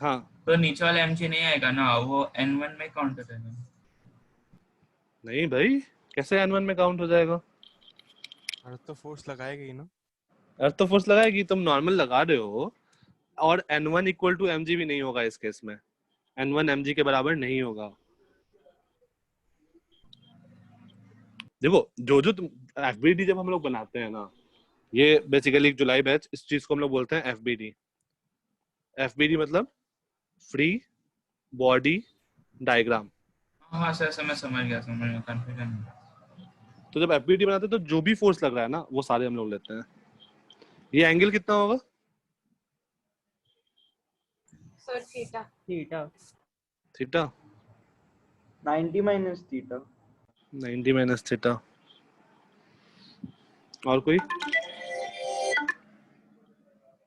हाँ तो नीचे वाला mg नहीं आएगा ना, वो n1 में काउंट हो जाएगा। नहीं भाई, कैसे n1 में काउंट हो जाएगा? अर्थ तो फोर्स लगाएगा ही ना। अर्थ तो फोर्स लगाएगी, तुम नॉर्मल लगा रहे हो, और n1 इक्वल टू mg भी नहीं होगा इस केस में। n1 mg के बराबर नहीं होगा। देखो जो जो तुम एफबीडी जब हम लोग बनाते हैं ना, ये बेसिकली जुलाई बैच, इस चीज को हम लोग बोलते हैं एफबीडी। एफबीडी मतलब फ्री बॉडी डायग्राम। हाँ सर मैं समझ गया कंफ्यूजन। तो जब एफबीडी बनाते हैं तो जो भी फोर्स लग रहा है ना, वो सारे हम लोग लेते हैं। ये एंगल कितना होगा? Sir theta. Theta. Theta 90 minus theta. 90 minus theta. और कोई?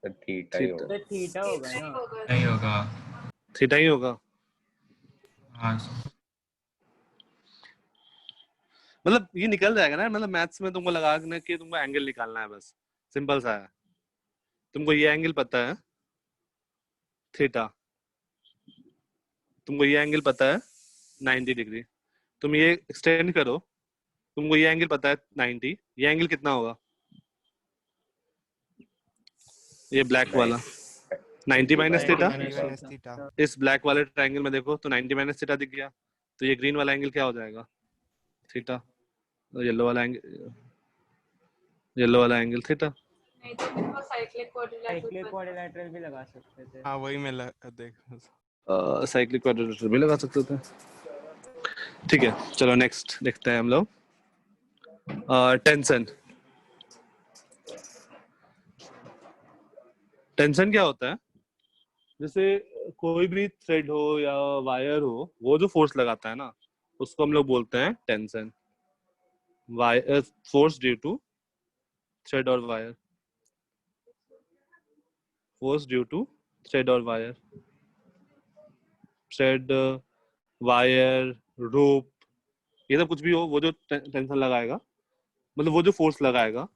थीटा ही होगा। सर थीटा होगा ना। नहीं होगा। थीटा ही होगा। हाँ सर। मतलब ये निकल जाएगा ना, मतलब मैथ्स में तुमको लगा कि तुमको एंगल निकालना है, बस सिंपल सा है। तुमको ये एंगल पता है थीटा, तुमको ये एंगल पता है 90 डिग्री, तुम ये एक्सटेंड करो, तुमको ये एंगल पता है 90, ये एंगल कितना होगा? ये ब्लैक वाला 90 माइनस थीटा। इस ब्लैक वाले ट्रायंगल में देखो तो 90 माइनस थीटा दिख गया, तो ये ग्रीन वाला एंगल क्या हो जाएगा? थीटा। येलो वाला एंगल थीटा। नहीं तो फिर वो साइक्लिक क्वाड्रिलेटरल भी लगा सकते थे। हाँ वही मैं देख साइक्लिक क्वाड्रिलेटरल भी लगा सकते थे। ठीक है, चलो नेक्स्ट देखते हैं हम लोग। टेंशन। टेंशन क्या होता है? जैसे कोई भी थ्रेड हो या वायर हो, वो जो फोर्स लगाता है ना, उसको हम लोग बोलते हैं tension. Wire force due to thread और wire, force due to thread और वायर, थ्रेड वायर रोप, ये सब कुछ भी हो, वो जो टेंशन लगाएगा, मतलब वो जो फोर्स लगाएगा,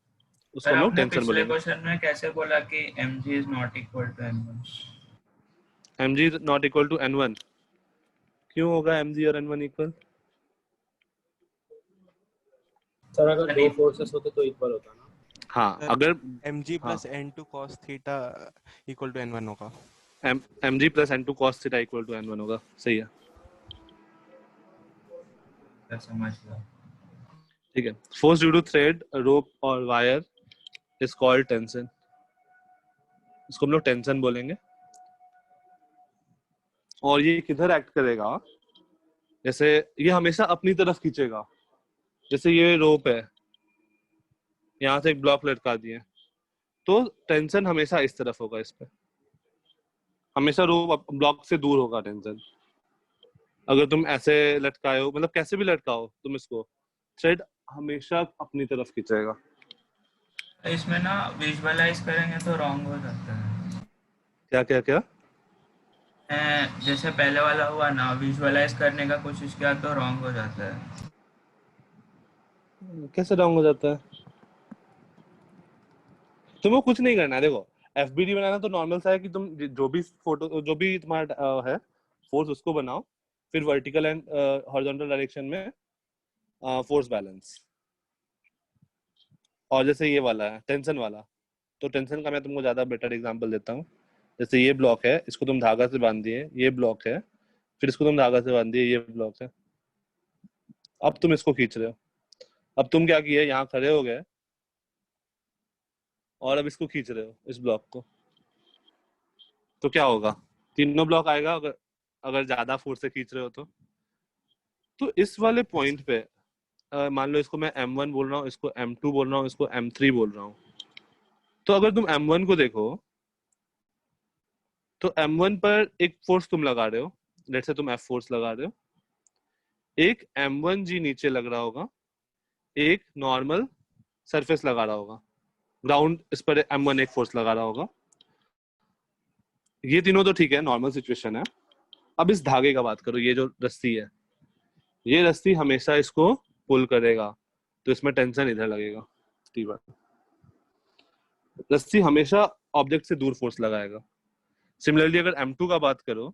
उसको सर हम लोग आपने टेंशन पिछले बोलेंगे। क्वेश्चन में कैसे बोला कि mg is not equal to n1? mg is not equal to n1। क्यों होगा mg और n1 इक्वल? सर अगर दो फोर्सेस होते तो इक्वल होता ना। हाँ, अगर mg plus n2 cos theta equal to n1 होगा। mg plus n2 cos theta equal to n1 होगा। सही है, समझ गया। ठीक है। Force due to thread rope और वायर इज कॉल्ड टेंशन, इसको हम लोग टेंशन बोलेंगे। और ये किधर एक्ट करेगा? जैसे ये हमेशा अपनी तरफ खींचेगा। जैसे ये रोप है, यहाँ से एक ब्लॉक लटका दिए, तो टेंशन हमेशा इस तरफ होगा, इस पे हमेशा रोप ब्लॉक से दूर होगा टेंशन। अगर तुम ऐसे लटकाए हो, मतलब कैसे भी लटकाओ तुम इसको, थ्रेड हमेशा अपनी तरफ खींचेगा। इसमें ना विजुअलाइज करेंगे तो रॉन्ग हो जाता है। क्या क्या क्या? जैसे पहले वाला हुआ ना, विजुअलाइज करने का कोशिश किया तो रॉन्ग हो जाता है। कैसे रॉन्ग हो जाता है? तुम्हें कुछ नहीं करना है, देखो एफबीडी बनाना तो नॉर्मल सा है कि तुम जो भी फोटो जो भी तुम्हारा है फोर्स उसको बनाओ, फिर वर्टिकल एंड हॉरिजॉन्टल डायरेक्शन में फोर्स बैलेंस। और जैसे ये वाला है टेंशन वाला, तो टेंशन का मैं तुमको ज्यादा बेटर एग्जांपल देता हूँ। जैसे ये ब्लॉक है, इसको तुम धागा से बांध दिए, ये ब्लॉक है, फिर इसको तुम धागा से बांध दिए, ये ब्लॉक है। अब तुम इसको खींच रहे हो, अब तुम क्या किए, यहाँ खड़े हो गए और अब इसको खींच रहे हो इस ब्लॉक को, तो क्या होगा? तीनों ब्लॉक आएगा अगर ज्यादा फोर्स से खींच रहे हो तो इस वाले पॉइंट पे मान लो इसको मैं M1 बोल रहा हूँ, इसको M2 बोल रहा हूँ, इसको M3 बोल रहा हूँ। तो अगर तुम M1 को देखो तो M1 पर एक फोर्स तुम लगा रहे हो, लेट्स से तुम F फोर्स लगा रहे हो, एक M1G नीचे लग रहा होगा, एक नॉर्मल सरफेस लगा रहा होगा, ग्राउंड इस पर M1 एक फोर्स लगा रहा होगा। ये तीनों तो ठीक है, नॉर्मल सिचुएशन है। अब इस धागे का बात करो, ये जो रस्सी है, ये रस्सी हमेशा इसको पुल करेगा, तो इसमें टेंशन इधर लगेगा T1। रस्सी हमेशा ऑब्जेक्ट से दूर फोर्स लगाएगा। सिमिलरली अगर M2 का बात करो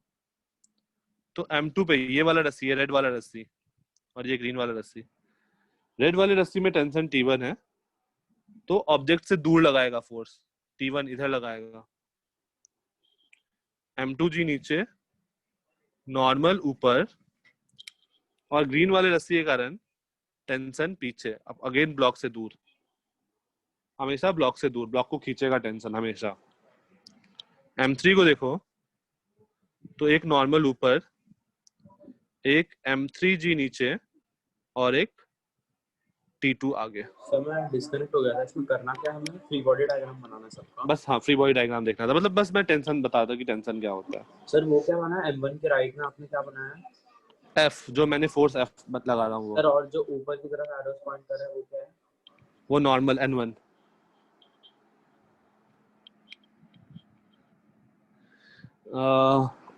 तो M2 पे ये वाला रस्सी है, रेड वाला रस्सी, और ये ग्रीन वाला रस्सी। रेड वाली रस्सी में टेंशन T1 है, तो ऑब्जेक्ट से दूर लगाएगा फोर्स, T1 इधर लगाएगा। M2G नीचे, नॉर्मल ऊपर, और ग्रीन वाले रस्सी के कारण टेंशन पीछे। अब अगेन ब्लॉक से दूर, हमेशा ब्लॉक से दूर, ब्लॉक को खींचेगा टेंशन हमेशा। M3 को देखो तो एक नॉर्मल ऊपर, एक M3G नीचे, और एक T2 आगे। सर मैं डिस्कनेक्ट हो गया था, इसमें करना क्या है हमें? फ्री बॉडी डायग्राम बनाना सबका? बस हाँ, फ्री बॉडी डायग्राम देखना था, मतलब बस मैं टेंशन बता था कि टेंशन क्या होता है। सर वो क्या बना है? M1 के राइट में आपने क्या बनाया? F, जो मैंने फोर्स F मत लगा रहा हूँ सर वो, और जो ऊपर की तरफ एरोस पॉइंट कर रहा है वो क्या है? वो नॉर्मल N1।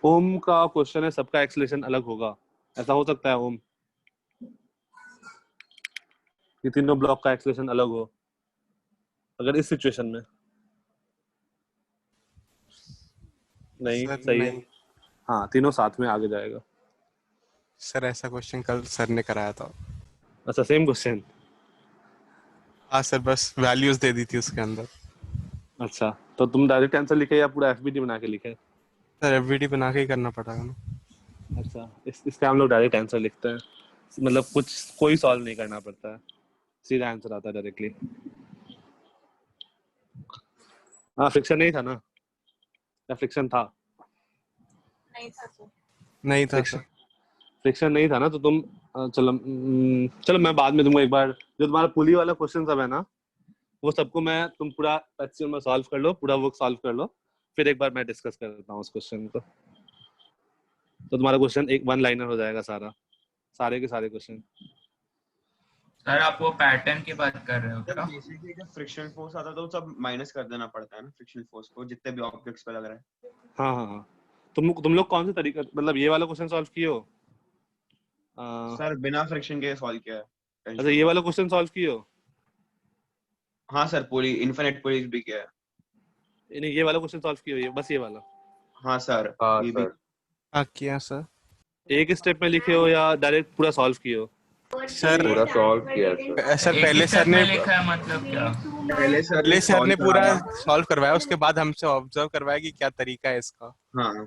ओम का क्वेश्चन है सबका एक्सेलरेशन अलग होगा, ऐसा हो सकता है ओम? ये तीनों ब्लॉक का एक्सेलरेशन अलग हो अगर इस सिचुएशन में? नहीं सर सही है। नहीं हाँ, तीनों साथ में आगे जाएगा। सर, ऐसा क्वेश्चन कल सर ने कराया था। अच्छा, सेम क्वेश्चन? हाँ सर, बस वैल्यूज दे दी थी उसके अंदर। अच्छा, तो तुम डायरेक्ट आंसर लिखे या पूरा एफबीडी बना के लिखे? सर एफबीडी बना के ही करना पड़ेगा ना। अच्छा, इसका हम लोग डायरेक्ट आंसर लिखते हैं, मतलब कोई सॉल्व नहीं करना पड़ता है, सीधा आंसर आता है डायरेक्टली। हाँ, फ्रिक्शन नहीं था ना, या फ्रिक्शन था? नहीं था सर। नहीं था सर। फ्रिक्शन नहीं था ना, तो तुम चलो मैं बाद में तुमको एक बार जो तुम्हारा पुली वाला क्वेश्चन सब है ना, वो सबको मैं तुम पूरा HCM में सॉल्व कर लो, पूरा वर्क सॉल्व कर लो, फिर एक बार मैं डिस्कस करता हूँ उस क्वेश्चन को, तो तुम्हारा क्वेश्चन एक वन लाइनर हो जाएगा सारे के सारे क्वेश्चन। सर आप वो पैटर्न की बात कर रहे हो क्या? बेसिकली जब फ्रिक्शनल फोर्स आता है तो सब माइनस कर देना पड़ता है ना, फ्रिक्शनल फोर्स को, जितने भी ऑब्जेक्ट्स पे लग रहा है। हाँ। तुम लोग कौन से तरीका, मतलब ये वाला क्वेश्चन सॉल्व किए हो? सर बिना फ्रिक्शन के सॉल्व किया है। अच्छा, ये वाला क्वेश्चन सॉल्व किए हो? हाँ सर, पूरी इनफिनिट पुलीज भी किया है। नहीं, ये वाला क्वेश्चन सॉल्व किए हो, ये बस ये वाला? हाँ सर, ये भी किया सर। एक स्टेप में लिखे हो या डायरेक्ट पूरा सॉल्व किए हो? सर पूरा सॉल्व किया सर। सर पहले सर ने लिखा है मतलब क्या? पहले सर ने पूरा सॉल्व करवाया, उसके बाद हमसे ऑब्जर्व करवाया कि क्या तरीका है इसका। हाँ,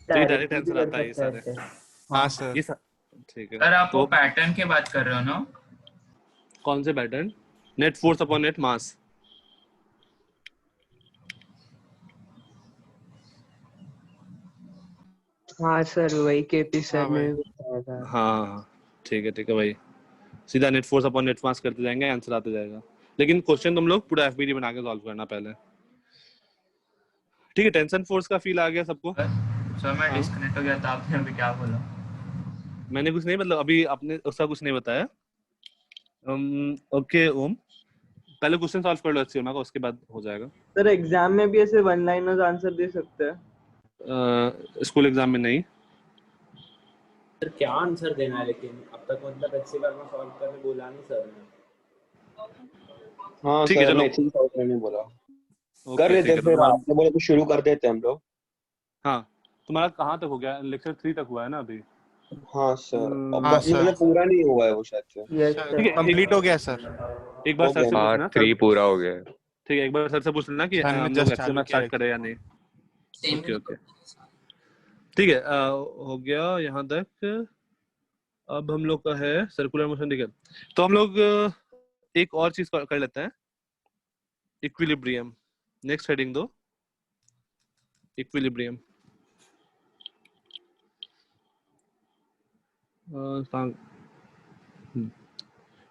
तो ये डायरेक्ट आंसर आता है ये सारे। हाँ सर, ये ठीक है। सर आप वो पैटर्न की बात कर रहे हो ना? कौन से pattern? Net force upon net mass. हाँ सर, वही केपी सर ने बताया था। हाँ, ठीक है भाई, सीधा नेट फोर्स अपॉन नेट मास करते जाएंगे, आंसर आते जाएगा। लेकिन क्वेश्चन तुम लोग पूरा एफबीडी बना के सॉल्व करना पहले, ठीक है? टेंशन फोर्स का फील आ गया सबको? सर मैं डिस्कनेक्ट हो गया था, आपने अभी क्या बोला? मैंने कुछ नहीं, मतलब अभी आपने उसका कुछ नहीं बताया। ओके ओम, पहले क्वेश्चन सॉल्व कर लो HCM का, उसके बाद हो जाएगा। सर एग्जाम में भी ऐसे वन लाइनर्स आंसर दे सकते हैं? स्कूल एग्जाम में नहीं, सर क्या आंसर देना है, लेकिन अब तक मतलब एक्सीकर में सॉल्व करने बोला नहीं सर ने। हाँ ठीक है, सर चलो। ने इसी सॉल्व करने बोला। कर ओके, लेते ठीक हैं है, तो फिर, तुम्हारा आपने बोला तो शुरू कर देते हैं हम लोग। हाँ, तुम्हारा कहाँ तक हो गया? लेक्चर 3 तक हुआ है ना अभी? हाँ सर, अब हाँ सर। मतलब पूरा नहीं हुआ है वो शायद से। यस सर ठीक है, कंप्लीट हो गया सर। एक बार हो सर गया से ना? पार्ट पूछना सर। 3 पूरा हो गया है। ठीक है, एक बार सर से पूछ लेना कि सर ने हम लोग जस्ट एक्चुअल चालू में किया स्टार्ट करें या lecture। नहीं। ओके ओके, ठीक है, हो गया यहाँ तक। अब हम लोग का है सर्कुलर मोशन, ठीक है। तो हम लोग एक और चीज कर लेते हैं, इक्विलिब्रियम। नेक्स्ट हेडिंग दो, equilibrium.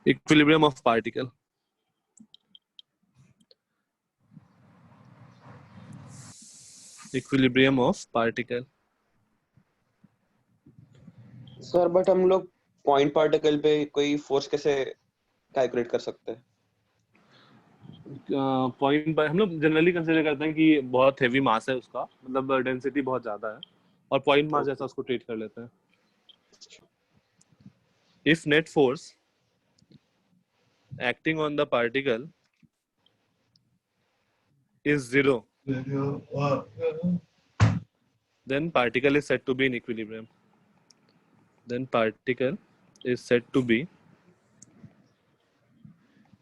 Equilibrium of particle. Equilibrium of particle. Sir but हम लोग पॉइंट पार्टिकल पे कोई फोर्स कैसे कैलकुलेट कर सकते हैं? पॉइंट पर हम लोग जनरली कंसीडर करते हैं कि बहुत हेवी मास है उसका, मतलब डेंसिटी बहुत ज्यादा है, और पॉइंट मास जैसा उसको ट्रीट कर लेते हैं। If net force acting on the particle is 0, then particle is said to be in equilibrium. Then particle is said to be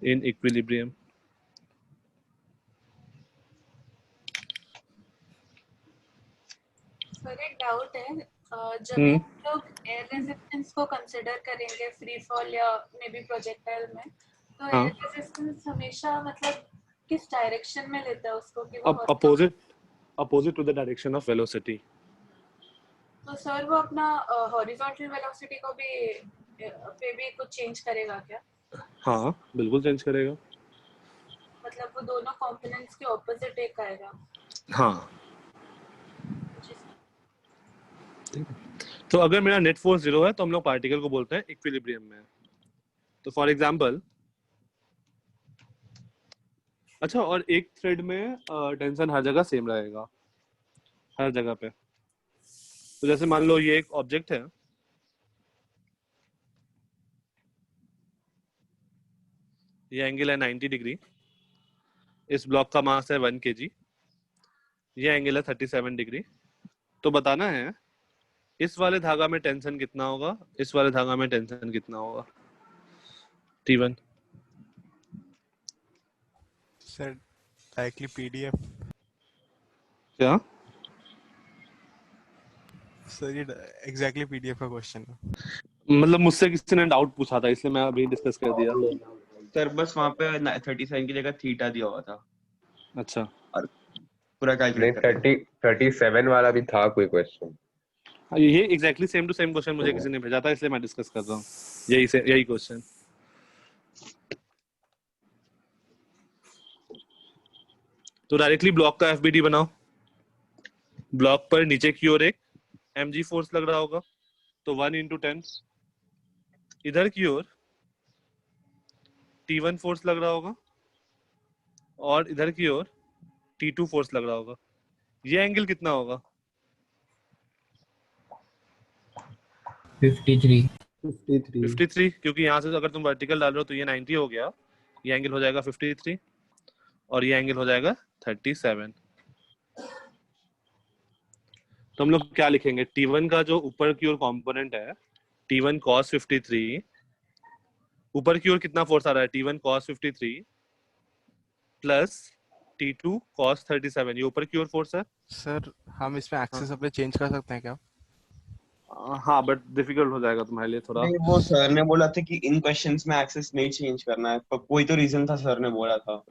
in equilibrium. Sir एक डाउट है, जब हम लोग एयर रेजिस्टेंस को कंसिडर करेंगे फ्री फॉल या may be projectile में, तो हाँ। एयर रेजिस्टेंस हमेशा मतलब किस डायरेक्शन में लेता है उसको कि वो Opposite to the direction of velocity. तो सर वो अपना हॉरिजॉन्टल वेलोसिटी को भी कुछ चेंज करेगा क्या? हाँ, बिल्कुल चेंज करेगा। मतलब वो दोनों कंपोनेंट्स के ऑपोजिट एक आएगा। हाँ, तो अगर मेरा नेट फोर्स 0 है तो हम लोग पार्टिकल को बोलते हैं इक्विलिब्रियम में। तो फॉर एग्जांपल, अच्छा, और एक थ्रेड में टेंशन हर जगह सेम रहेगा, हर जगह पे। तो जैसे मान लो ये एक ऑब्जेक्ट है, ये एंगल है 90 डिग्री, इस ब्लॉक का मास है 1 kg, ये एंगल है 37 डिग्री। तो बताना है इस वाले धागा में टेंशन कितना होगा, इस वाले धागा में टेंशन कितना होगा, T1। Sir directly PDF. क्या? सर ये एग्जैक्टली पीडीएफ का क्वेश्चन है। मतलब मुझसे किसी ने डाउट पूछा था, इसलिए मैं अभी डिस्कस कर दिया। सर बस वहाँ पे 37 की जगह थीटा दिया हुआ था। अच्छा, और पूरा नहीं, कैलकुलेट कर 37 वाला भी था कोई क्वेश्चन। ये exactly same to same question मुझे किसी ने भेजा था, इसलिए मैं डिस्कस कर रहा हूँ यही क्वेश्चन। तो डायरेक्टली ब्लॉक का एफबीडी बनाओ। ब्लॉक पर नीचे की ओर एक mg फोर्स लग रहा होगा, तो 1 × 10। इधर की ओर T1 फोर्स लग रहा होगा, और इधर की ओर T2 फोर्स लग रहा होगा। ये एंगल कितना होगा? 53, क्योंकि यहाँ से अगर तुम वर्टिकल डाल रहे हो तो ये 90 हो गया, ये एंगल हो जाएगा 53, और ये एंगल हो जाएगा 37। तो हम लोग क्या लिखेंगे? T1 का जो ऊपर की ओर कंपोनेंट है, T1 cos 53, ऊपर की ओर कितना फोर्स आ रहा है? T1 cos 53 plus T2 cos 37, ये ऊपर की ओर फोर्स है। सर हम इसमें एक्सेस अपने चेंज कर सकते हैं क्या? हाँ, बट डिफिकल्ट हो जाएगा तुम्हारे लिए थोड़ा। नहीं, वो सर ने बोला था कि इन क्वेश्चंस में एक्सेस नहीं चेंज करना है, पर कोई तो रीजन था सर ने बोला था।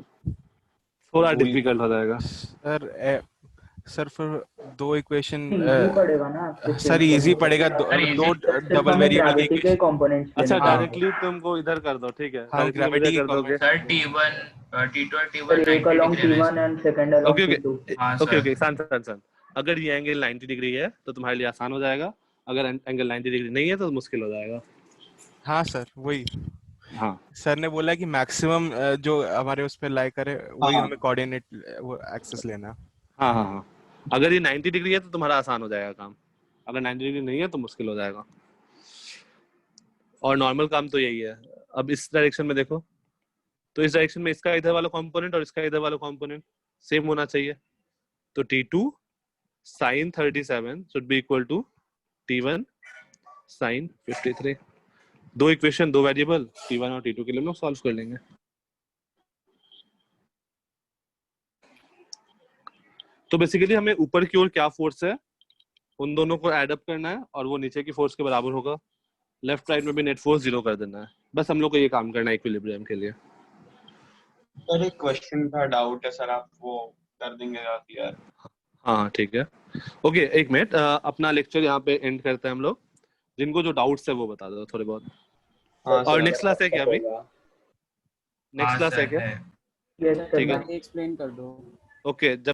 थोड़ा डिफिकल्ट हो जाएगा सर फिर दो इक्वेशन इजी पड़ेगा ना सर, इजी पड़ेगा। दो डबल वेरिएबल की ग्रेविटी के कंपोनेंट्स अच्छा, डायरेक्टली तुमको इधर कर दो, ठीक है। हाँ, ग्रेविटी कर दोगे सर T1 T2 और T1 एक 90 along degree T1 and second along okay T2। हाँ ओके सर। सन अगर ये एंगल 90 डिग्री है तो तुम्हारे लिए आसान हो जाएगा, अगर एंगल 90 डिग्री नहीं है तो मुश्किल हो जाएगा। हाँ सर, वही। हाँ, सर ने बोला कि मैक्सिमम जो हमारे उस पे लाई करे वही हाँ। हमें कोऑर्डिनेट वो एक्सेस लेना है। हाँ, अगर ये 90 डिग्री है तो तुम्हारा आसान हो जाएगा काम, अगर 90 डिग्री नहीं है तो मुश्किल हो जाएगा। और नॉर्मल काम तो यही है। अब इस डायरेक्शन में देखो, तो इस डायरेक्शन में इसका इधर वाला कंपोनेंट और इसका इधर वाला कंपोनेंट सेम होना चाहिए। तो T2 sin 37 should be equal to T1 sin 53। दो इक्वेशन, दो वेरिएबल, T1 और T2 के लिए हम लोग सॉल्व कर लेंगे। तो बेसिकली हमें ऊपर की ओर क्या फोर्स है उन दोनों को ऐड अप करना है और वो नीचे की फोर्स के बराबर होगा। लेफ्ट राइट में भी नेट फोर्स 0 कर देना है। बस हम लोग को ये काम करना है इक्विलिब्रियम के लिए। सर एक क्वेश्चन का डाउट है सर, आप वो कर देंगे यार? हाँ ठीक है, ओके एक मिनट, अपना लेक्चर यहाँ पे एंड करते हैं हम लोग। जिनको जो डाउट्स है वो बता दो थोड़े बहुत। हाँ, और सर, नेक्स्ट क्लास है क्या अभी? नेक्स्ट क्लास है क्या? यस ठीक है, एक्सप्लेन कर दो। ओके।